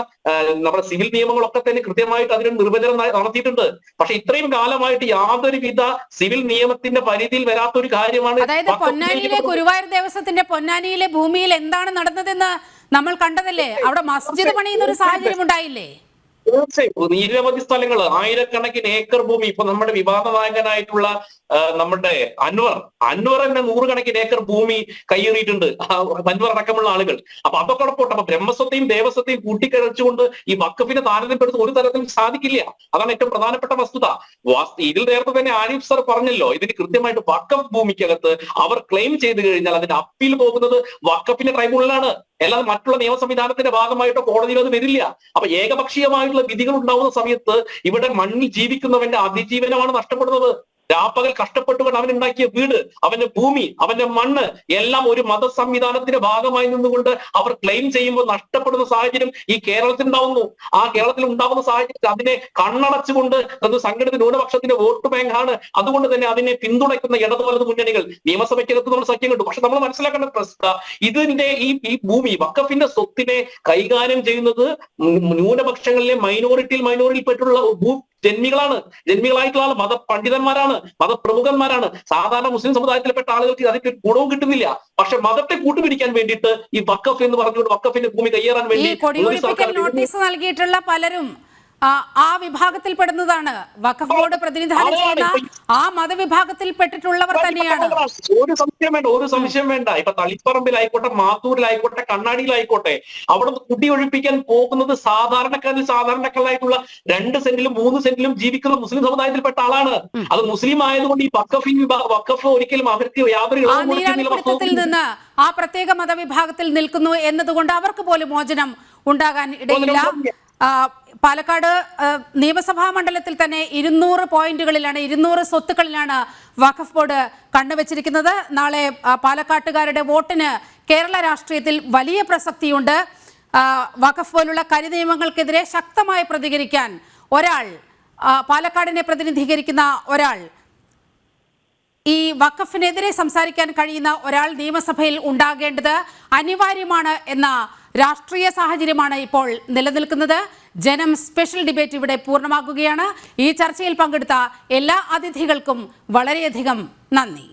നമ്മുടെ സിവിൽ നിയമങ്ങളൊക്കെ തന്നെ കൃത്യമായിട്ട് അതിന് നിർവചനം നടത്തിയിട്ടുണ്ട്. പക്ഷെ ഇത്രയും കാലമായിട്ട് യാതൊരുവിധ സിവിൽ നിയമത്തിന്റെ പരിധിയിൽ വരാത്തൊരു കാര്യമാണ്. അതായത് പൊന്നാനിയിലെ ഗുരുവായൂർ ദേവസ്വത്തിന്റെ പൊന്നാനിയിലെ ഭൂമിയിൽ എന്താണ് നടന്നതെന്ന് നമ്മൾ കണ്ടതല്ലേ? അവിടെ മസ്ജിദ് പണിയുന്ന ഒരു സാഹചര്യം ഉണ്ടായില്ലേ? തീർച്ചയായും നിരവധി സ്ഥലങ്ങൾ, ആയിരക്കണക്കിന് ഏക്കർ ഭൂമി. ഇപ്പൊ നമ്മുടെ വിവാദ നായകനായിട്ടുള്ള നമ്മുടെ അൻവർ തന്നെ 100 കണക്കിന് ഏക്കർ ഭൂമി കയ്യേറിയിട്ടുണ്ട്, അൻവർ അടക്കമുള്ള ആളുകൾ. അപ്പൊ അതൊക്കെ പോട്ടെ. അപ്പൊ ബ്രഹ്മസ്വത്തെയും ദേവസ്വത്തെയും കൂട്ടിക്കഴിച്ചുകൊണ്ട് ഈ വഖഫിനെ താരതമ്യപ്പെടുത്തി ഒരു തരത്തിലും സാധിക്കില്ല. അതാണ് ഏറ്റവും പ്രധാനപ്പെട്ട വസ്തുത. ഇതിൽ നേരത്തെ തന്നെ ആരിഫ് സർ പറഞ്ഞല്ലോ, ഇതിന് കൃത്യമായിട്ട് വഖഫ് ഭൂമിക്കകത്ത് അവർ ക്ലെയിം ചെയ്ത് കഴിഞ്ഞാൽ അതിന്റെ അപ്പീൽ പോകുന്നത് വഖഫിന്റെ ട്രൈബ്യൂണലാണ്, അല്ലാതെ മറ്റുള്ള നിയമ സംവിധാനത്തിന്റെ ഭാഗമായിട്ടോ കോടതിയിൽ അത് വരില്ല. അപ്പൊ ഏകപക്ഷീയമായിട്ടുള്ള വിധികൾ ഉണ്ടാവുന്ന സമയത്ത് ഇവിടെ മണ്ണിൽ ജീവിക്കുന്നവന്റെ അതിജീവനമാണ് നഷ്ടപ്പെടുന്നത്. രാപ്പകൽ കഷ്ടപ്പെട്ടുകൊണ്ട് അവനുണ്ടാക്കിയ വീട്, അവന്റെ ഭൂമി, അവന്റെ മണ്ണ് എല്ലാം ഒരു മത സംവിധാനത്തിന്റെ ഭാഗമായി നിന്നുകൊണ്ട് അവർ ക്ലെയിം ചെയ്യുമ്പോൾ നഷ്ടപ്പെടുന്ന സാഹചര്യം ഈ കേരളത്തിൽ ഉണ്ടാവുന്നു. ആ കേരളത്തിൽ ഉണ്ടാകുന്ന സാഹചര്യത്തിൽ അതിനെ കണ്ണടച്ചുകൊണ്ട് അത് സംഘടിത ന്യൂനപക്ഷത്തിന്റെ വോട്ട് ബാങ്കാണ്. അതുകൊണ്ട് തന്നെ അതിനെ പിന്തുണയ്ക്കുന്ന ഇടതു വലത് മുന്നണികൾ നിയമസഭയ്ക്കകത്ത് നമ്മൾ സഖ്യം കണ്ടു. പക്ഷെ നമ്മൾ മനസ്സിലാക്കേണ്ട പ്രശ്നം, ഇതിന്റെ ഈ ഭൂമി വഖഫിന്റെ സ്വത്തിനെ കൈകാര്യം ചെയ്യുന്നത് ന്യൂനപക്ഷങ്ങളിലെ മൈനോറിറ്റിയിൽപ്പെട്ടുള്ള ജന്മികളായിട്ടുള്ള മതപണ്ഡിതന്മാരാണ്, മതപ്രമുഖന്മാരാണ്. സാധാരണ മുസ്ലിം സമുദായത്തിൽപ്പെട്ട ആളുകൾക്ക് അതിന്റെ ഗുണവും കിട്ടുന്നില്ല. പക്ഷെ മതത്തെ കൂട്ടുപിടിക്കാൻ വേണ്ടിയിട്ട് ഈ വഖഫ് എന്ന് പറഞ്ഞുകൊണ്ട് വഖഫിന്റെ ഭൂമി കയ്യേറാൻ വേണ്ടി നോട്ടീസ് നൽകിയിട്ടുള്ള പലരും ആ വിഭാഗത്തിൽപ്പെടുന്നതാണ്. വഖഫ് ബോർഡ് പ്രതിനിധാനം ചെയ്യുന്ന ആ മതവിഭാഗത്തിൽപ്പെട്ടിട്ടുള്ളവർ തന്നെയാണ്. ഒരു സംശയം വേണ്ട. ഇപ്പൊ തളിപ്പറമ്പിലായിക്കോട്ടെ, മാത്തൂരിലായിക്കോട്ടെ, കണ്ണാടിയിലായിക്കോട്ടെ, അവിടെ കുടിയൊഴിപ്പിക്കാൻ പോകുന്നത് സാധാരണക്കാരായിട്ടുള്ള 2 സെന്റിലും 3 സെന്റിലും ജീവിക്കുന്ന മുസ്ലിം സമുദായത്തിൽപ്പെട്ട ആളാണ്. അത് മുസ്ലിം ആയതുകൊണ്ട് ഈ വഖഫ് ഒരിക്കലും അവർക്ക് യാതൊരു നീരാളിപ്പിടുത്തത്തിൽ നിന്ന് ആ പ്രത്യേക മതവിഭാഗത്തിൽ നിൽക്കുന്നു എന്നതുകൊണ്ട് അവർക്ക് പോലും മോചനം ഉണ്ടാകാൻ ഇടയില്ല. പാലക്കാട് നിയമസഭാ മണ്ഡലത്തിൽ തന്നെ 200 പോയിന്റുകളിലാണ്, 200 സ്വത്തുക്കളിലാണ് വഖഫ് ബോർഡ് കണ്ണുവച്ചിരിക്കുന്നത്. നാളെ പാലക്കാട്ടുകാരുടെ വോട്ടിന് കേരള രാഷ്ട്രീയത്തിൽ വലിയ പ്രസക്തിയുണ്ട്. വഖഫ് പോലുള്ള കരിനിയമങ്ങൾക്കെതിരെ ശക്തമായി പ്രതികരിക്കാൻ ഒരാൾ, പാലക്കാടിനെ പ്രതിനിധീകരിക്കുന്ന ഒരാൾ, ഈ വഖഫിനെതിരെ സംസാരിക്കാൻ കഴിയുന്ന ഒരാൾ നിയമസഭയിൽ ഉണ്ടാകേണ്ടത് അനിവാര്യമാണ് എന്ന രാഷ്ട്രീയ സാഹചര്യമാണ് ഇപ്പോൾ നിലനിൽക്കുന്നത്. ജനം സ്പെഷ്യൽ ഡിബേറ്റ് ഇവിടെ പൂർണ്ണമാക്കുകയാണ്. ഈ ചർച്ചയിൽ പങ്കെടുത്ത എല്ലാ അതിഥികൾക്കും വളരെയധികം നന്ദി.